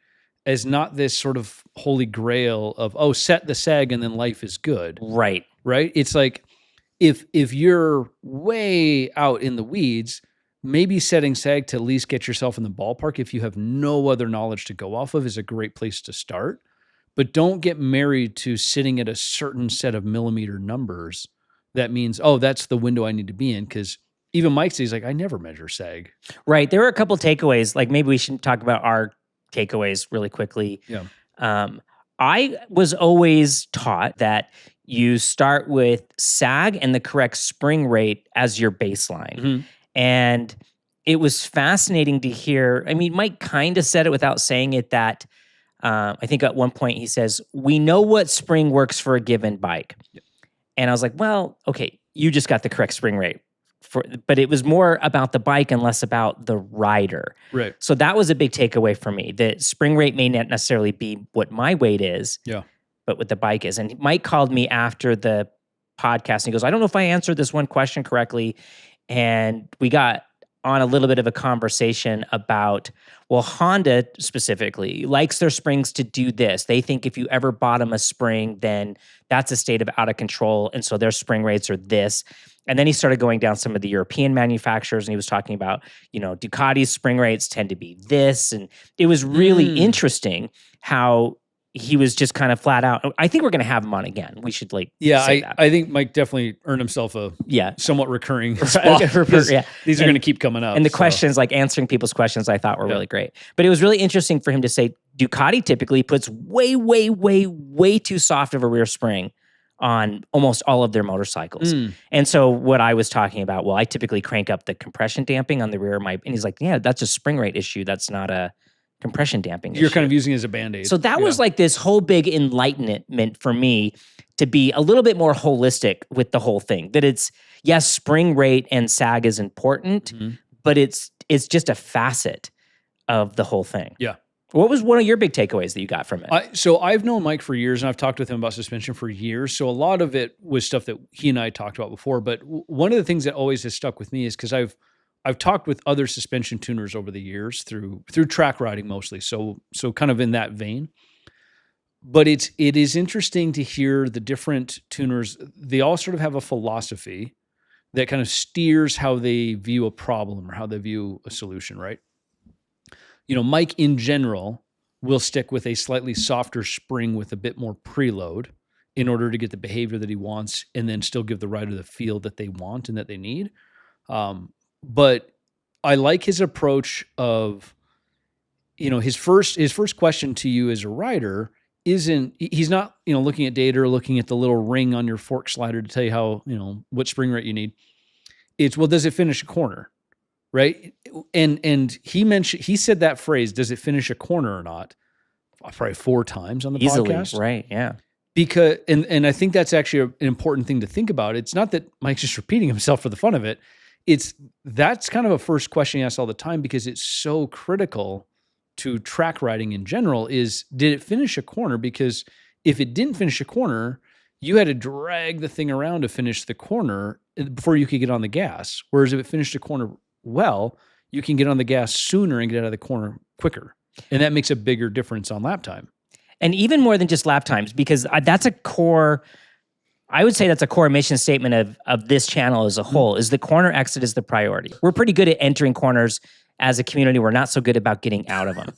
as not this sort of holy grail of, set the SAG and then life is good. Right. Right? It's like, if you're way out in the weeds, maybe setting SAG to at least get yourself in the ballpark, if you have no other knowledge to go off of, is a great place to start. But don't get married to sitting at a certain set of millimeter numbers. That means, that's the window I need to be in, because even Mike says, like, I never measure SAG. Right. There were a couple takeaways. Like maybe we should talk about our takeaways really quickly. Yeah. I was always taught that you start with sag and the correct spring rate as your baseline. Mhm. And it was fascinating to hear. I mean, Mike kind of said it without saying it that I think at one point he says, we know what spring works for a given bike. Yep. And I was like, well, okay, you just got the correct spring rate. But it was more about the bike and less about the rider. Right. So that was a big takeaway for me. The spring rate may not necessarily be what my weight is, Yeah. but what the bike is. And Mike called me after the podcast and he goes, I don't know if I answered this one question correctly. And we got on a little bit of a conversation about, well, Honda specifically likes their springs to do this. They think if you ever bottom a spring, then that's a state of out of control. And so their spring rates are this. And then he started going down some of the European manufacturers and he was talking about, Ducati's spring rates tend to be this. And it was really interesting how he was just kind of flat out. I think we're going to have him on again. We should say that. I think Mike definitely earned himself a somewhat recurring spot. These are going to keep coming up. And the questions, like answering people's questions, I thought were really great. But it was really interesting for him to say Ducati typically puts way, way, way, way too soft of a rear spring on almost all of their motorcycles. And so what I was talking about, well, I typically crank up the compression damping on the rear of my, and he's like, yeah, that's a spring rate issue. That's not a compression damping issue. You're kind of using it as a Band-Aid. So that was like this whole big enlightenment for me to be a little bit more holistic with the whole thing. That it's, yes, spring rate and sag is important, but it's just a facet of the whole thing. Yeah. What was one of your big takeaways that you got from it? So I've known Mike for years, and I've talked with him about suspension for years. So a lot of it was stuff that he and I talked about before. But one of the things that always has stuck with me is because I've talked with other suspension tuners over the years through track riding mostly. So kind of in that vein. But it is interesting to hear the different tuners. They all sort of have a philosophy that kind of steers how they view a problem or how they view a solution, right? Mike in general will stick with a slightly softer spring with a bit more preload in order to get the behavior that he wants and then still give the rider the feel that they want and that they need. But I like his approach of, his first question to you as a rider he's not, looking at data or looking at the little ring on your fork slider to tell you how, what spring rate you need. It's, well, does it finish a corner? Right. And he said that phrase, does it finish a corner or not? Probably 4 times on the podcast. Right. Yeah. Because, and I think that's actually an important thing to think about. It's not that Mike's just repeating himself for the fun of it. That's kind of a first question he asks all the time because it's so critical to track riding in general is, did it finish a corner? Because if it didn't finish a corner, you had to drag the thing around to finish the corner before you could get on the gas. Whereas if it finished a corner well, you can get on the gas sooner and get out of the corner quicker. And that makes a bigger difference on lap time. And even more than just lap times, because that's a core, I would say that's a core mission statement of this channel as a whole, is the corner exit is the priority. We're pretty good at entering corners as a community. We're not so good about getting out of them.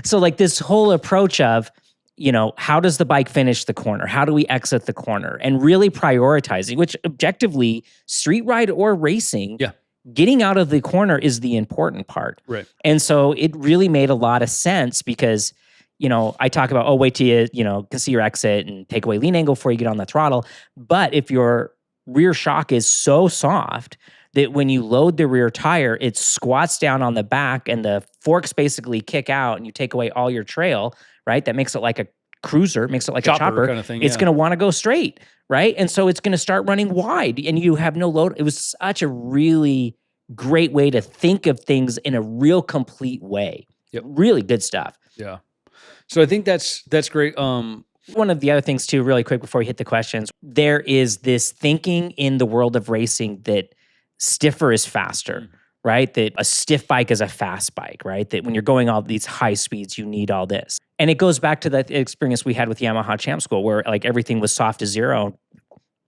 So like this whole approach of, how does the bike finish the corner? How do we exit the corner? And really prioritizing, which objectively, street ride or racing, getting out of the corner is the important part. Right. And so it really made a lot of sense because, I talk about, wait till you, can see your exit and take away lean angle before you get on the throttle. But if your rear shock is so soft that when you load the rear tire, it squats down on the back and the forks basically kick out and you take away all your trail, right? That makes it like a cruiser, makes it like a chopper kind of thing. It's going to want to go straight, right? And so it's going to start running wide and you have no load. It was such a really great way to think of things in a real complete way. Yep. Really good stuff. Yeah. So I think that's great. One of the other things too, really quick before we hit the questions, there is this thinking in the world of racing that stiffer is faster, right? That a stiff bike is a fast bike, right? That when you're going all these high speeds, you need all this. And it goes back to that experience we had with Yamaha Champ School where like everything was soft to zero.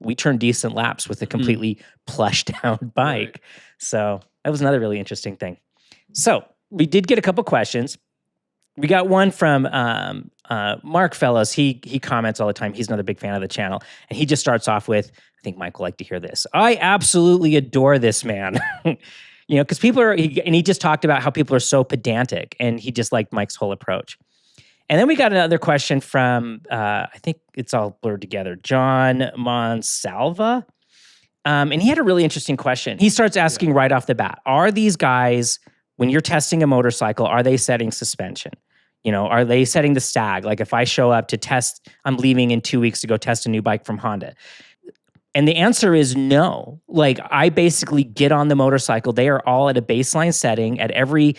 We turned decent laps with a completely plushed down bike. Right. So that was another really interesting thing. So we did get a couple questions. We got one from Mark Fellows. He comments all the time. He's another big fan of the channel. And he just starts off with, I think Mike will like to hear this. I absolutely adore this man. Because people are, and he just talked about how people are so pedantic. And he just liked Mike's whole approach. And then we got another question from, I think it's all blurred together, John Monsalva. And he had a really interesting question. He starts asking right off the bat, are these guys, when you're testing a motorcycle, are they setting suspension? Are they setting the stag? Like if I show up to test, I'm leaving in 2 weeks to go test a new bike from Honda. And the answer is no. Like I basically get on the motorcycle. They are all at a baseline setting at every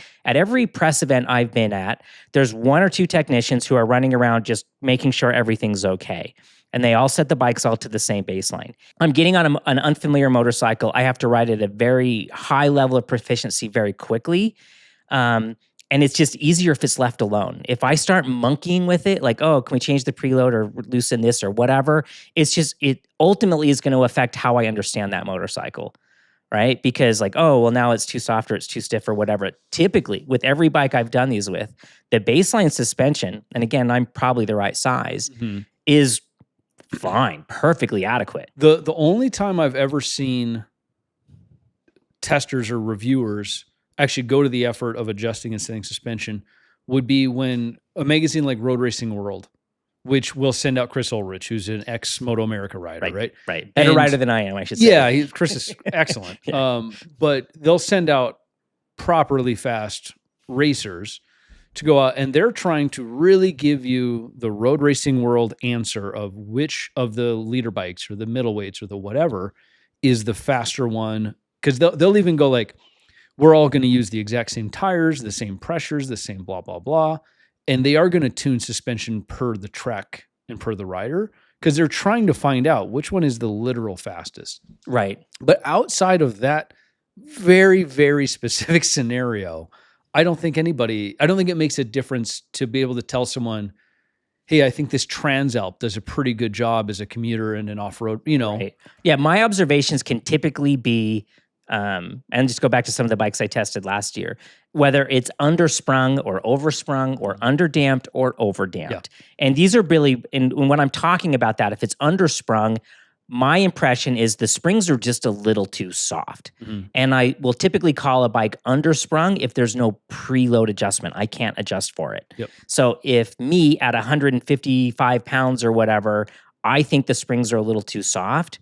press event I've been at. There's 1 or 2 technicians who are running around just making sure everything's okay. And they all set the bikes all to the same baseline. I'm getting on an unfamiliar motorcycle. I have to ride at a very high level of proficiency very quickly. And it's just easier if it's left alone. If I start monkeying with it, like, oh, can we change the preload or loosen this or whatever? It ultimately is going to affect how I understand that motorcycle, right? Because like, oh, well, now it's too soft or it's too stiff or whatever. Typically, with every bike I've done these with, the baseline suspension, and again, I'm probably the right size, is fine, perfectly adequate. The only time I've ever seen testers or reviewers actually go to the effort of adjusting and setting suspension would be when a magazine like Road Racing World, which will send out Chris Ulrich, who's an ex-Moto America rider, right? Right. Better rider than I am, I should say. Yeah, Chris is excellent. But they'll send out properly fast racers to go out, and they're trying to really give you the Road Racing World answer of which of the leader bikes or the middleweights or the whatever is the faster one. Because they'll even go like, we're all going to use the exact same tires, the same pressures, the same blah, blah, blah. And they are going to tune suspension per the track and per the rider because they're trying to find out which one is the literal fastest. Right. But outside of that very, very specific scenario, I don't think it makes a difference to be able to tell someone, hey, I think this Transalp does a pretty good job as a commuter and an off-road, Right. Yeah, my observations can typically be, and just go back to some of the bikes I tested last year, whether it's undersprung or oversprung or underdamped or overdamped. Yeah. And these are really, and when I'm talking about that, if it's undersprung, my impression is the springs are just a little too soft. And I will typically call a bike undersprung if there's no preload adjustment. I can't adjust for it. Yep. So if me at 155 pounds or whatever, I think the springs are a little too soft,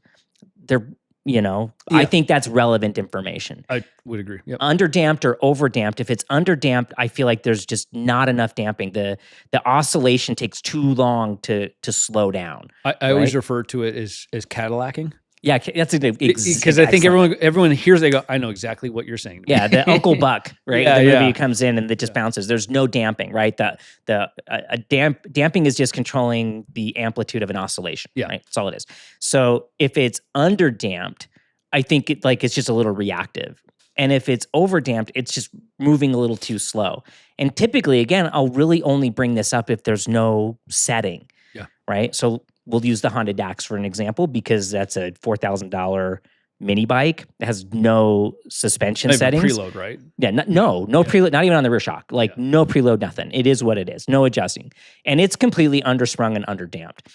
I think that's relevant information. I would agree. Yep. Underdamped or overdamped. If it's underdamped, I feel like there's just not enough damping. The oscillation takes too long to slow down. I always refer to it as Cadillacing. Yeah, that's because I think everyone hears, they go, I know exactly what you're saying. Yeah, the Uncle Buck, right? The movie comes in and it just bounces. There's no damping, right? Damping is just controlling the amplitude of an oscillation, right? That's all it is. So if it's underdamped, I think it's just a little reactive. And if it's overdamped, it's just moving a little too slow. And typically, again, I'll really only bring this up if there's no setting, right? So we'll use the Honda Dax for an example because that's a $4,000 mini bike. It has no suspension settings. Preload, right? Yeah, no preload, not even on the rear shock. No preload, nothing. It is what it is. No adjusting. And it's completely undersprung and underdamped.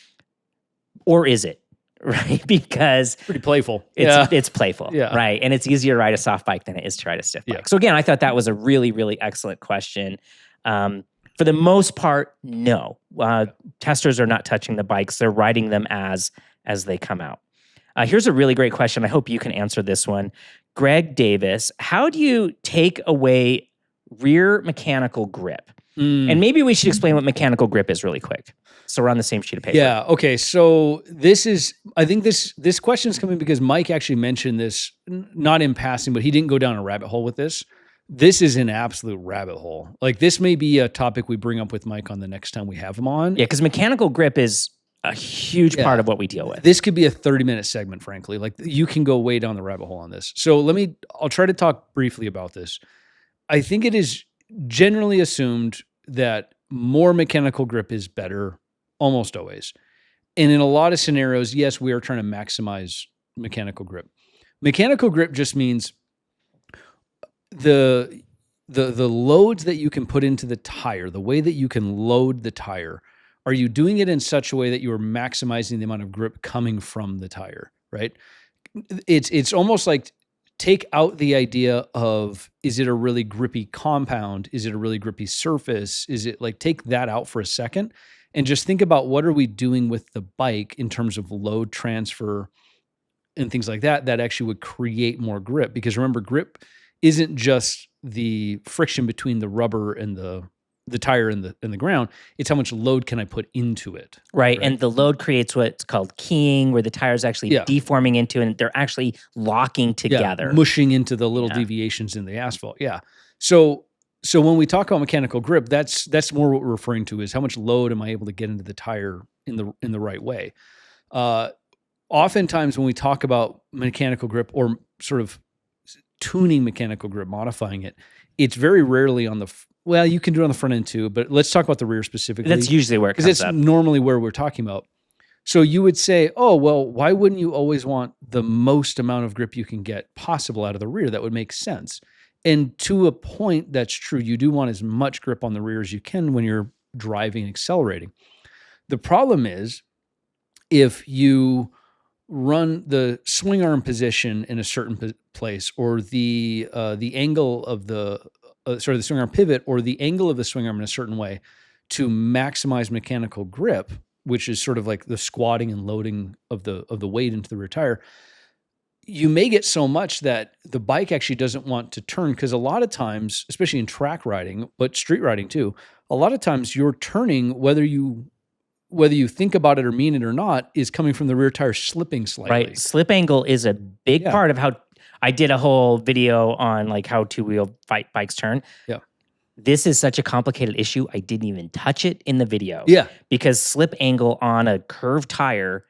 Or is it? Right? Because pretty playful. It's playful, right? And it's easier to ride a soft bike than it is to ride a stiff bike. So again, I thought that was a really, really excellent question. For the most part, no. Testers are not touching the bikes. They're riding them as they come out. Here's a really great question. I hope you can answer this one. Greg Davis, how do you take away rear mechanical grip? And maybe we should explain what mechanical grip is really quick. So we're on the same sheet of paper. Yeah. Okay. So I think this question is coming because Mike actually mentioned this, not in passing, but he didn't go down a rabbit hole with this. This is an absolute rabbit hole. Like this may be a topic we bring up with Mike on the next time we have him on. Yeah, because mechanical grip is a huge part of what we deal with. This could be a 30-minute segment, frankly. Like you can go way down the rabbit hole on this. So I'll try to talk briefly about this. I think it is generally assumed that more mechanical grip is better almost always. And in a lot of scenarios, yes, we are trying to maximize mechanical grip. Mechanical grip just means the loads that you can put into the tire, the way that you can load the tire, are you doing it in such a way that you are maximizing the amount of grip coming from the tire, right? It's almost like take out the idea of, is it a really grippy compound? Is it a really grippy surface? Is it like, take that out for a second and just think about what are we doing with the bike in terms of load transfer and things like that, that actually would create more grip. Because remember, grip isn't just the friction between the rubber and the tire and the ground. It's how much load can I put into it. Right. And the load creates what's called keying, where the tire's actually deforming into, and they're actually locking together. Mushing into the little deviations in the asphalt. Yeah. So when we talk about mechanical grip, that's more what we're referring to, is how much load am I able to get into the tire in the right way. Oftentimes when we talk about mechanical grip or sort of tuning mechanical grip, modifying it, it's very rarely on the, well, you can do it on the front end too, but let's talk about the rear specifically. That's usually where it comes up. It's normally where we're talking about. So you would say, oh, well, why wouldn't you always want the most amount of grip you can get possible out of the rear? That would make sense. And to a point, that's true. You do want as much grip on the rear as you can when you're driving and accelerating. The problem is, if you run the swing arm position in a certain place, or the angle of the swing arm pivot, or the angle of the swing arm in a certain way to maximize mechanical grip, which is sort of like the squatting and loading of the weight into the rear tire, you may get so much that the bike actually doesn't want to turn. Because a lot of times, especially in track riding, but street riding too, a lot of times you're turning, whether you think about it or mean it or not, is coming from the rear tire slipping slightly. Right. Slip angle is a big part of how I did a whole video on like how two-wheel bikes turn. Yeah. This is such a complicated issue. I didn't even touch it in the video. Yeah. Because slip angle on a curved tire,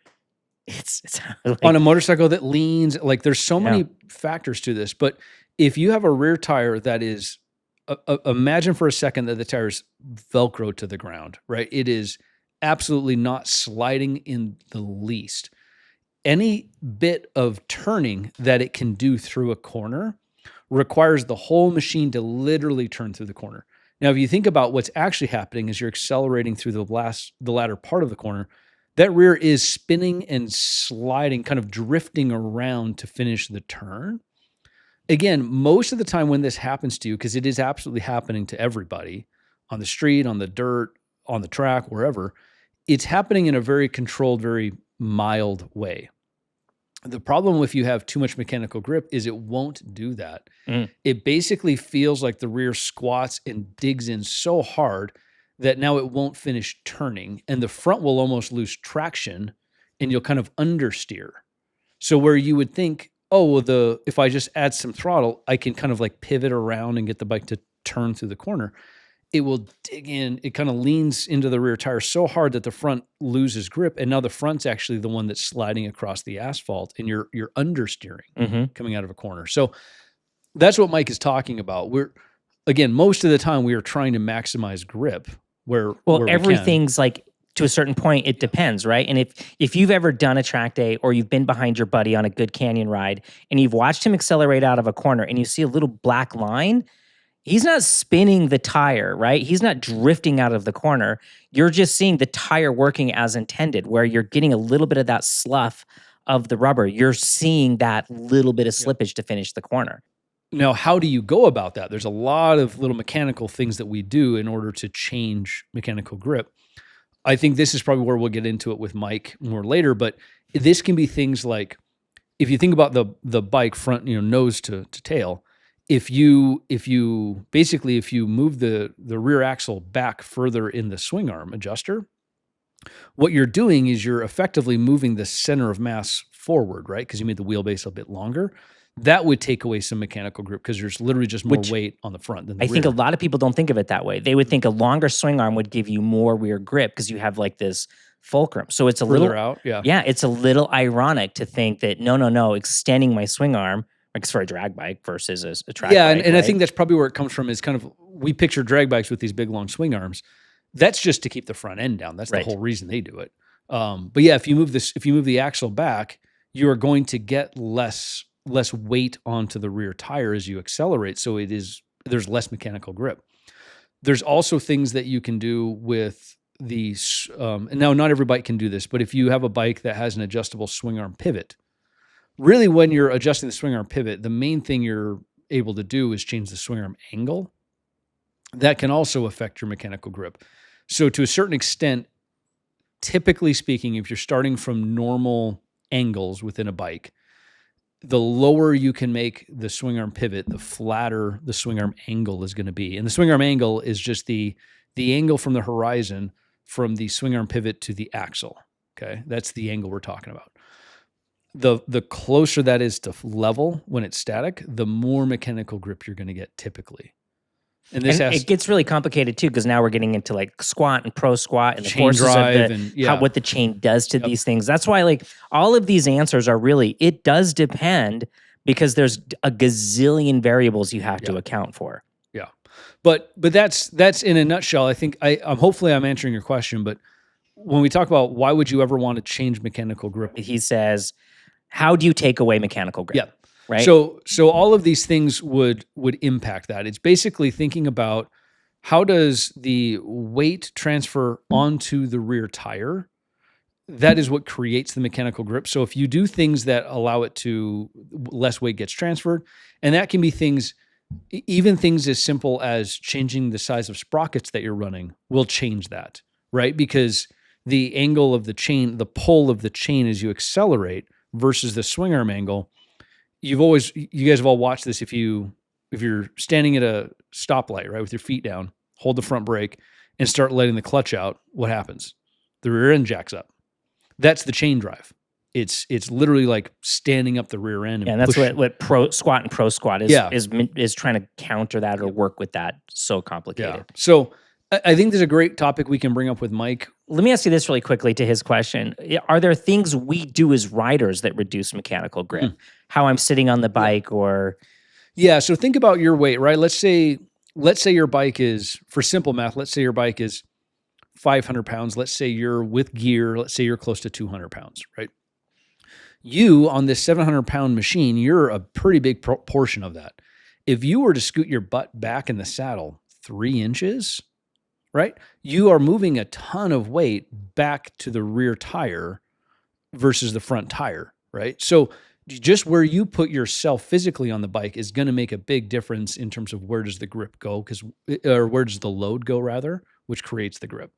it's like, on a motorcycle that leans, like there's so many factors to this. But if you have a rear tire that is, imagine for a second that the tire is Velcro to the ground, right? It is absolutely not sliding in the least. Any bit of turning that it can do through a corner requires the whole machine to literally turn through the corner. Now, if you think about what's actually happening as you're accelerating through the latter part of the corner, that rear is spinning and sliding, kind of drifting around to finish the turn. Again, most of the time when this happens to you, because it is absolutely happening to everybody on the street, on the dirt, on the track, wherever, it's happening in a very controlled, very mild way. The problem if you have too much mechanical grip is it won't do that. It basically feels like the rear squats and digs in so hard that now it won't finish turning, and the front will almost lose traction, and you'll kind of understeer. So where you would think, oh, well, if I just add some throttle, I can kind of like pivot around and get the bike to turn through the corner. It will dig in. It kind of leans into the rear tire so hard that the front loses grip, and now the front's actually the one that's sliding across the asphalt, and you're understeering coming out of a corner. So that's what Mike is talking about. Again, most of the time we are trying to maximize grip. Where everything's like, to a certain point, it depends, right? And if you've ever done a track day, or you've been behind your buddy on a good canyon ride and you've watched him accelerate out of a corner and you see a little black line, he's not spinning the tire, right? He's not drifting out of the corner. You're just seeing the tire working as intended, where you're getting a little bit of that slough of the rubber. You're seeing that little bit of slippage to finish the corner. Now, how do you go about that? There's a lot of little mechanical things that we do in order to change mechanical grip. I think this is probably where we'll get into it with Mike more later, but this can be things like, if you think about the bike front, nose to tail, if you move the rear axle back further in the swing arm adjuster, what you're doing is you're effectively moving the center of mass forward, right? Because you made the wheelbase a bit longer. That would take away some mechanical grip, because there's literally just more weight on the front than the rear. I think a lot of people don't think of it that way. They would think a longer swing arm would give you more rear grip because you have like this fulcrum. So it's a further little out. Yeah, it's a little ironic to think that no, extending my swing arm, like for a drag bike versus a track bike. Yeah, and I think that's probably where it comes from, is kind of, we picture drag bikes with these big long swing arms. That's just to keep the front end down. That's the whole reason they do it. But yeah, if you move the axle back, you are going to get less weight onto the rear tire as you accelerate. So there's less mechanical grip. There's also things that you can do with these. And now not every bike can do this, but if you have a bike that has an adjustable swing arm pivot, really when you're adjusting the swing arm pivot, the main thing you're able to do is change the swing arm angle. That can also affect your mechanical grip. So to a certain extent, typically speaking, if you're starting from normal angles within a bike, the lower you can make the swing arm pivot, the flatter the swing arm angle is going to be. And the swing arm angle is just the angle from the horizon from the swing arm pivot to the axle. Okay, that's the angle we're talking about. The closer that is to level when it's static, the more mechanical grip you're going to get typically. And it gets really complicated too, because now we're getting into like squat and pro squat and the forces drive of what the chain does to these things. That's why like all of these answers are really, it does depend, because there's a gazillion variables you have to account for. Yeah. But that's in a nutshell. I think hopefully I'm answering your question, but when we talk about why would you ever want to change mechanical grip? He says, how do you take away mechanical grip? Yeah. Right. So all of these things would impact that. It's basically thinking about how does the weight transfer onto the rear tire. That is what creates the mechanical grip. So if you do things that allow it to, less weight gets transferred, and that can be things, even things as simple as changing the size of sprockets that you're running will change that, right? Because the angle of the chain, the pull of the chain as you accelerate versus the swing arm angle. You guys have all watched this. If you're standing at a stoplight, right, with your feet down, hold the front brake and start letting the clutch out, what happens? The rear end jacks up. That's the chain drive. It's literally like standing up the rear end. And that's what pro squat and pro squat is trying to counter that or work with that. So complicated. Yeah. So I think there's a great topic we can bring up with Mike. Let me ask you this really quickly to his question. Are there things we do as riders that reduce mechanical grip? How I'm sitting on the bike or... Yeah, so think about your weight, right? Let's say your bike is, for simple math, let's say your bike is 500 pounds. Let's say you're with gear. Let's say you're close to 200 pounds, right? You, on this 700-pound machine, you're a pretty big portion of that. If you were to scoot your butt back in the saddle 3 inches... right? You are moving a ton of weight back to the rear tire versus the front tire, right? So just where you put yourself physically on the bike is going to make a big difference in terms of where does the grip go, or where does the load go rather, which creates the grip.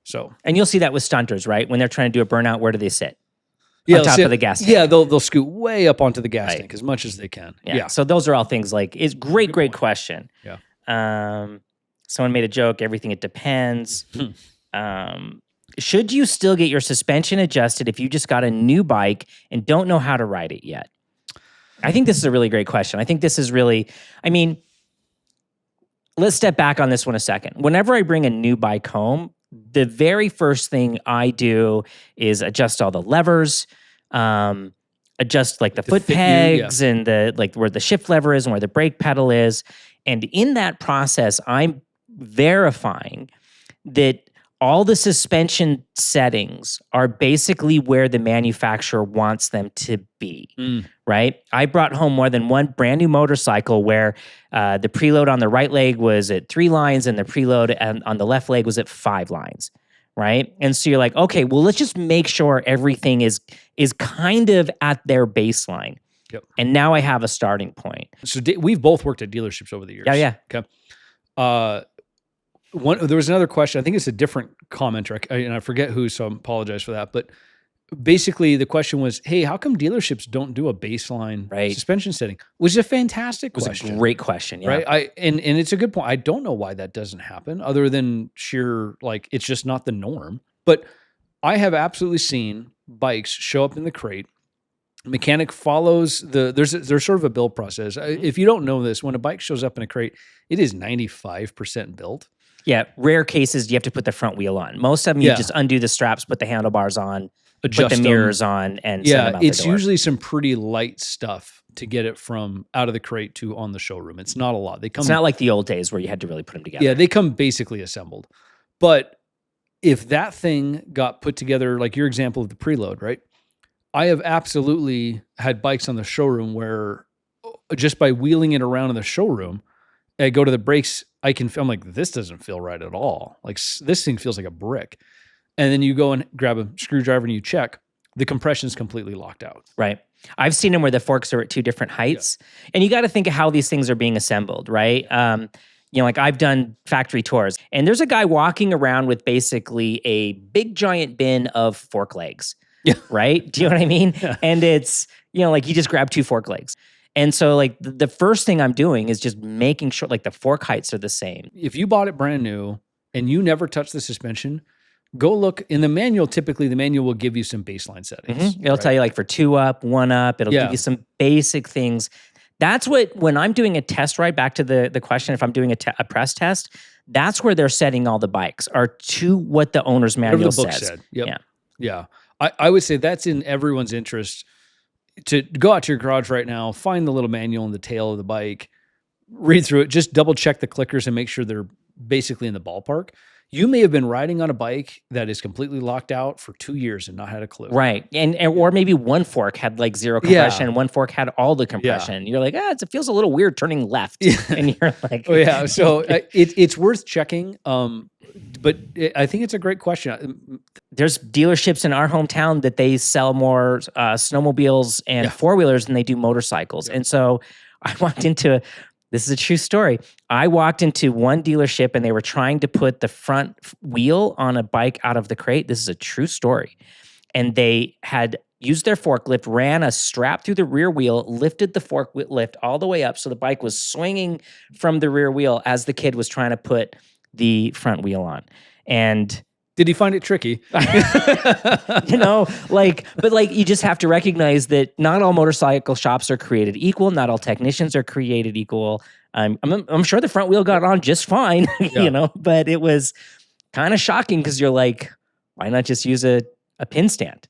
So, and you'll see that with stunters, right? When they're trying to do a burnout, where do they sit? On top of the gas tank. Yeah, they'll scoot way up onto the gas tank as much as they can. Yeah. So those are all things like, it's great question. Yeah. Someone made a joke, everything, it depends. Should you still get your suspension adjusted if you just got a new bike and don't know how to ride it yet? I think this is a really great question. I think this is really, let's step back on this one a second. Whenever I bring a new bike home, the very first thing I do is adjust all the levers, adjust like the foot pegs and where the shift lever is and where the brake pedal is. And in that process, I'm verifying that all the suspension settings are basically where the manufacturer wants them to be, right? I brought home more than one brand new motorcycle where the preload on the right leg was at 3 lines and the preload on the left leg was at 5 lines, right? And so you're like, okay, well, let's just make sure everything is kind of at their baseline. Yep. And now I have a starting point. So we've both worked at dealerships over the years. Yeah. Okay. There was another question. I think it's a different commenter, and I forget who, so I apologize for that. But basically, the question was, "Hey, how come dealerships don't do a baseline suspension setting?" Which is a fantastic question. It was a great question, yeah. Right? And it's a good point. I don't know why that doesn't happen, other than sheer it's just not the norm. But I have absolutely seen bikes show up in the crate. Mechanic follows there's sort of a build process. If you don't know this, when a bike shows up in a crate, it is 95% built. Yeah, rare cases you have to put the front wheel on. Most of them you just undo the straps, put the handlebars on, adjust put the mirrors on, and send them out it's the door. Usually some pretty light stuff to get it from out of the crate to on the showroom. It's not a lot. It's not like the old days where you had to really put them together. Yeah, they come basically assembled. But if that thing got put together, like your example of the preload, right? I have absolutely had bikes on the showroom where just by wheeling it around in the showroom, I go to the brakes, I'm like, this doesn't feel right at all. Like this thing feels like a brick. And then you go and grab a screwdriver and you check. the compression is completely locked out. Right. I've seen them where the forks are at two different heights, and you got to think of how these things are being assembled, right? Like I've done factory tours, and there's a guy walking around with basically a big giant bin of fork legs. Yeah. Right. Do you know what I mean? Yeah. And it's, like you just grab two fork legs. And so like the first thing I'm doing is just making sure like the fork heights are the same. If you bought it brand new and you never touched the suspension, go look in the manual. Typically, the manual will give you some baseline settings. It'll tell you like for 2 up, 1 up. It'll give you some basic things. That's when I'm doing a test ride, back to the question, if I'm doing a press test, that's where they're setting all the bikes are to what the owner's manual the book says. said. Yep. Yeah. I would say that's in everyone's interest to go out to your garage right now, find the little manual in the tail of the bike, read through it, just double check the clickers and make sure they're basically in the ballpark. You may have been riding on a bike that is completely locked out for 2 years and not had a clue. Right. And or maybe one fork had like zero compression, and one fork had all the compression. You're like, it feels a little weird turning left. And you're like, oh yeah. So it's worth checking. But I think it's a great question. There's dealerships in our hometown that they sell more snowmobiles and four-wheelers than they do motorcycles. And so I walked into this is a true story. I walked into one dealership and they were trying to put the front wheel on a bike out of the crate. This is a true story. And they had used their forklift, ran a strap through the rear wheel, lifted the forklift all the way up so the bike was swinging from the rear wheel as the kid was trying to put the front wheel on. And did he find it tricky? but you just have to recognize that not all motorcycle shops are created equal. Not all technicians are created equal. I'm sure the front wheel got on just fine, but it was kind of shocking because you're like, why not just use a pin stand,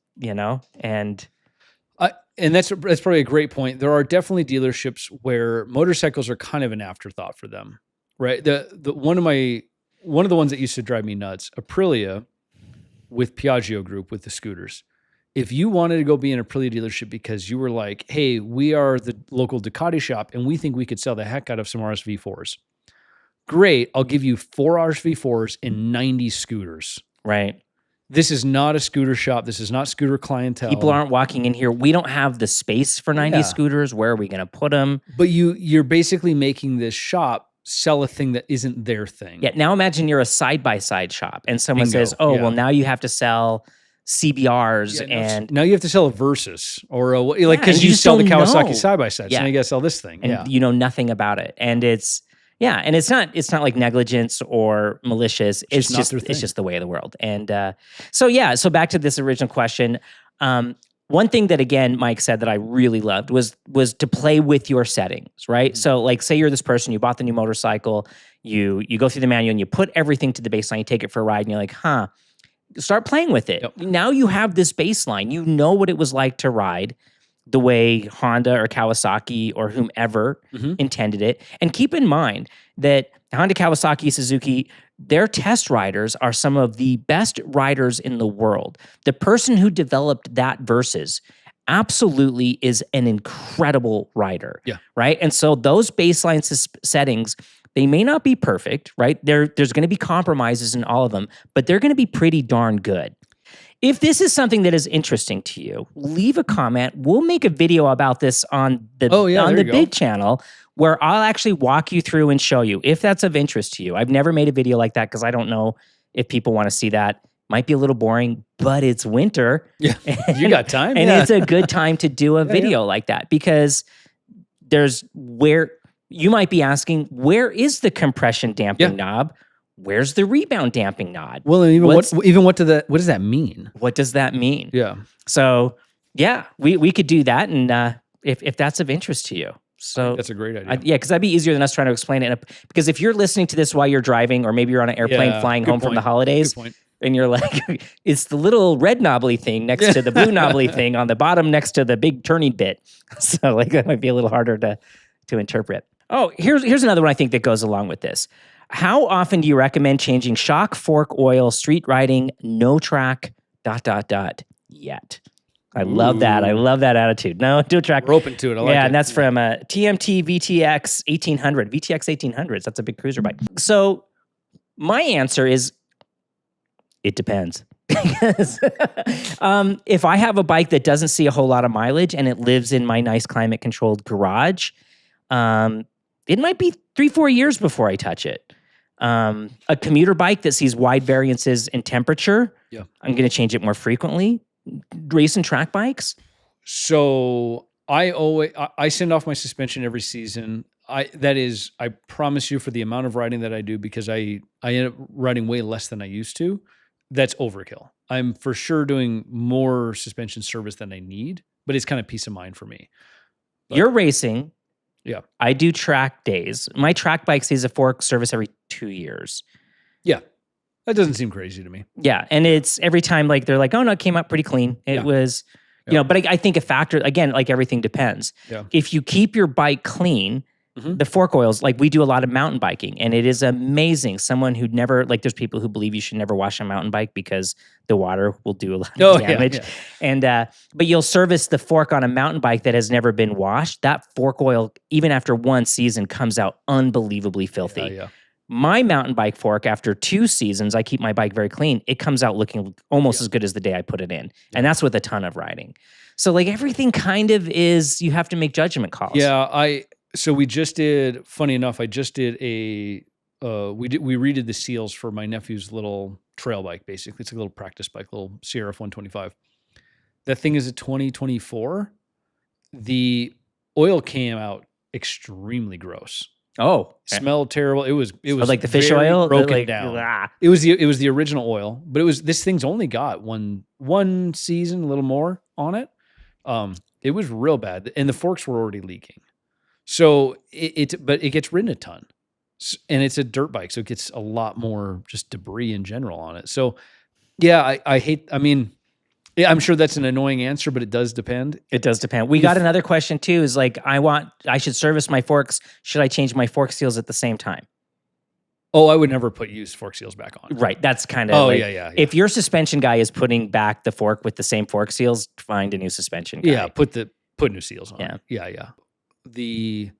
And that's probably a great point. There are definitely dealerships where motorcycles are kind of an afterthought for them, right? One of the ones that used to drive me nuts, Aprilia with Piaggio Group with the scooters. If you wanted to go be an Aprilia dealership because you were like, hey, we are the local Ducati shop and we think we could sell the heck out of some RSV4s. Great, I'll give you 4 RSV4s and 90 scooters. Right. This is not a scooter shop. This is not scooter clientele. People aren't walking in here. We don't have the space for 90 scooters. Where are we going to put them? But you're basically making this shop sell a thing that isn't their thing. Yeah. Now imagine you're a side-by-side shop and someone says, well, now you have to sell CBRs and now you have to sell a Versus or because you sell the Kawasaki side-by-side. So now you got to sell this thing. And you know nothing about it. And it's not like negligence or malicious. It's just the way of the world. And so back to this original question. One thing that, again, Mike said that I really loved was to play with your settings, right? Mm-hmm. So like, say you're this person, you bought the new motorcycle, you go through the manual and you put everything to the baseline, you take it for a ride and you're like, start playing with it. Yep. Now you have this baseline. You know what it was like to ride the way Honda or Kawasaki or whomever intended it. And keep in mind that Honda, Kawasaki, Suzuki, their test riders are some of the best riders in the world. The person who developed that Versus absolutely is an incredible rider, right? And so those baseline settings, they may not be perfect, right? There's going to be compromises in all of them, but they're going to be pretty darn good. If this is something that is interesting to you, leave a comment. We'll make a video about this on the big channel where I'll actually walk you through and show you if that's of interest to you. I've never made a video like that because I don't know if people want to see that. Might be a little boring, but it's winter. Yeah, you got time. And it's a good time to do a video like that because there's where you might be asking, where is the compression damping knob? Where's the rebound damping knob? Well, and what does that mean? What does that mean? Yeah. So we could do that, and if that's of interest to you. So that's a great idea. Because that'd be easier than us trying to explain it. Because if you're listening to this while you're driving, or maybe you're on an airplane flying home from the holidays, and you're like, it's the little red knobbly thing next to the blue knobbly thing on the bottom next to the big turning bit. So like that might be a little harder to interpret. Oh, here's another one I think that goes along with this. How often do you recommend changing shock, fork, oil, street riding, no track, ... yet? I love that. I love that attitude. No track. We're open to it. I like it. And that's from TMT VTX 1800. VTX 1800s. That's a big cruiser bike. So my answer is, it depends. If I have a bike that doesn't see a whole lot of mileage and it lives in my nice climate controlled garage, it might be 3-4 years before I touch it. A commuter bike that sees wide variances in temperature, Yeah. I'm going to change it more frequently. Race and track bikes. So I send off my suspension every season. I promise you, for the amount of riding that I do, because I end up riding way less than I used to, that's overkill. I'm for sure doing more suspension service than I need, but it's kind of peace of mind for me. But, you're racing. Yeah. I do track days. My track bike sees a fork service every 2 years. Yeah. That doesn't seem crazy to me. Yeah. And it's every time like they're like, oh no, it came out pretty clean. It was, you know, but I think a factor, again, like everything depends. Yeah. If you keep your bike clean, the fork oils, like we do a lot of mountain biking and it is amazing. Someone who'd never, like there's people who believe you should never wash a mountain bike because the water will do a lot of damage. Yeah. And, but you'll service the fork on a mountain bike that has never been washed. That fork oil, even after one season, comes out unbelievably filthy. Yeah. My mountain bike fork, after 2 seasons, I keep my bike very clean. It comes out looking almost as good as the day I put it in. And that's with a ton of riding. So like everything kind of is, you have to make judgment calls. Yeah. So we just did, funny enough, I just did we redid the seals for my nephew's little trail bike, basically. It's a little practice bike, little CRF 125. That thing is a 2024. The oil came out extremely gross. Oh, Smelled terrible. It was like the fish very oil broken like, down. Ah. It was the original oil, but this thing's only got one season, a little more on it. It was real bad, and the forks were already leaking. So but it gets ridden a ton, and it's a dirt bike, so it gets a lot more just debris in general on it. So yeah, I mean, yeah, I'm sure that's an annoying answer, but it does depend. It does depend. We got another question too, is like, I should service my forks. Should I change my fork seals at the same time? Oh, I would never put used fork seals back on. Right. That's kind of yeah. If your suspension guy is putting back the fork with the same fork seals, find a new suspension guy. Yeah, put new seals on. Yeah. The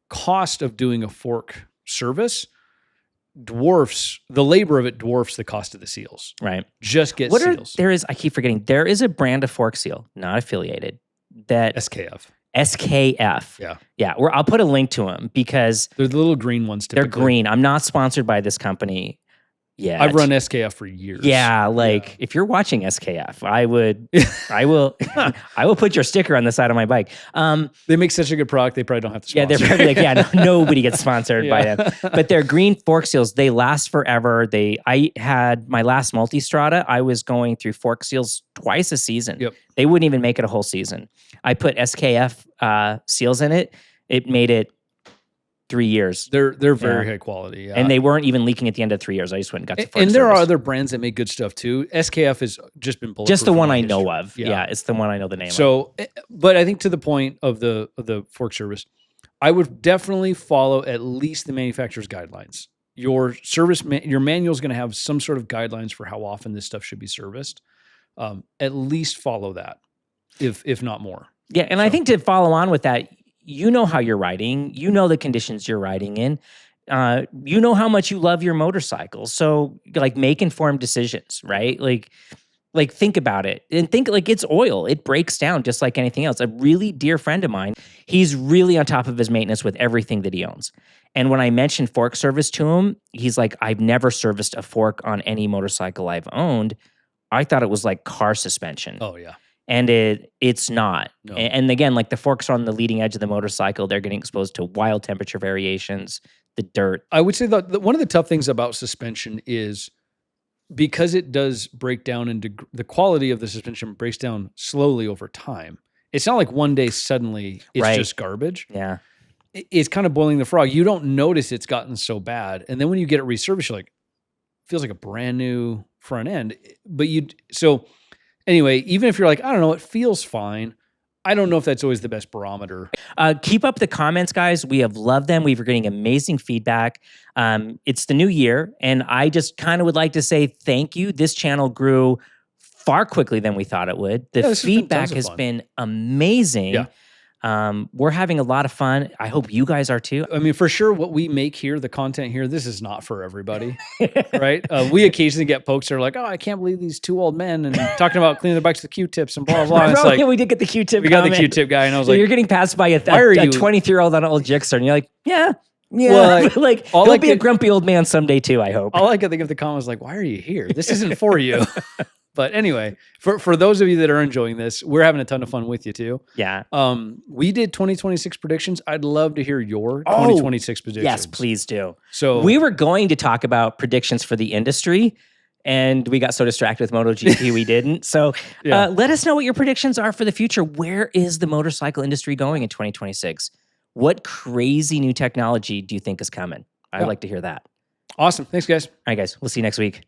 cost of doing a fork service dwarfs the labor of it, dwarfs the cost of the seals. Right. Just get seals. I keep forgetting. There is a brand of fork seal, not affiliated, that SKF. SKF. Yeah. I'll put a link to them because they're the little green ones. Typically. They're green. I'm not sponsored by this company. Yeah, I've run SKF for years. Yeah, if you're watching SKF, I will put your sticker on the side of my bike. They make such a good product, they probably don't have to sponsor. Yeah, they're probably like, nobody gets sponsored by them. But they're green fork seals. They last forever. I had my last Multistrada. I was going through fork seals twice a season. Yep. They wouldn't even make it a whole season. I put SKF seals in it. It made it 3 years. They're very high quality. Yeah. And they weren't even leaking at the end of 3 years. I just went and got the fork And there service. are other brands that make good stuff too. SKF has just been bulletproof. Just the one I know of. Yeah, it's the one I know the name of. So, but I think to the point of the fork service, I would definitely follow at least the manufacturer's guidelines. Your your manual is going to have some sort of guidelines for how often this stuff should be serviced. At least follow that, if not more. Yeah, and I think to follow on with that, you know how you're riding. You know the conditions you're riding in. You know how much you love your motorcycle. So, like, make informed decisions, right? Like think about it and think like it's oil. It breaks down just like anything else. A really dear friend of mine, he's really on top of his maintenance with everything that he owns. And when I mentioned fork service to him, he's like, I've never serviced a fork on any motorcycle I've owned. I thought it was like car suspension. Oh, yeah. And it's not. No. And again, like the forks are on the leading edge of the motorcycle. They're getting exposed to wild temperature variations, the dirt. I would say that one of the tough things about suspension is because it does break down into the quality of the suspension breaks down slowly over time. It's not like one day suddenly it's just garbage. Yeah. It's kind of boiling the frog. You don't notice it's gotten so bad. And then when you get it resurfaced, you're like, feels like a brand new front end. But anyway, even if you're like, I don't know, it feels fine. I don't know if that's always the best barometer. Keep up the comments, guys. We have loved them. We're getting amazing feedback. It's the new year, and I just kind of would like to say thank you. This channel grew far quickly than we thought it would. The feedback has been amazing. Yeah. We're having a lot of fun. I hope you guys are too. I mean, for sure, what we make here, the content here, this is not for everybody, right? We occasionally get folks that are like, "Oh, I can't believe these two old men and talking about cleaning their bikes with Q-tips and blah blah." blah. And it's like, we did get the Q-tip. We got the Q-tip guy, and I was So like, you're getting passed by a Why are you- 23-year-old on an old Gixxer, and you're like, yeah. Well, like all he'll I be a could- grumpy old man someday too, I hope. all I could think of the comment was like, "Why are you here? This isn't for you." But anyway, for those of you that are enjoying this, we're having a ton of fun with you too. Yeah. We did 2026 predictions. I'd love to hear your 2026 predictions. Yes, please do. So We were going to talk about predictions for the industry, and we got so distracted with MotoGP we didn't. So Yeah. let us know what your predictions are for the future. Where is the motorcycle industry going in 2026? What crazy new technology do you think is coming? I'd Yeah. like to hear that. Awesome. Thanks, guys. All right, guys. We'll see you next week.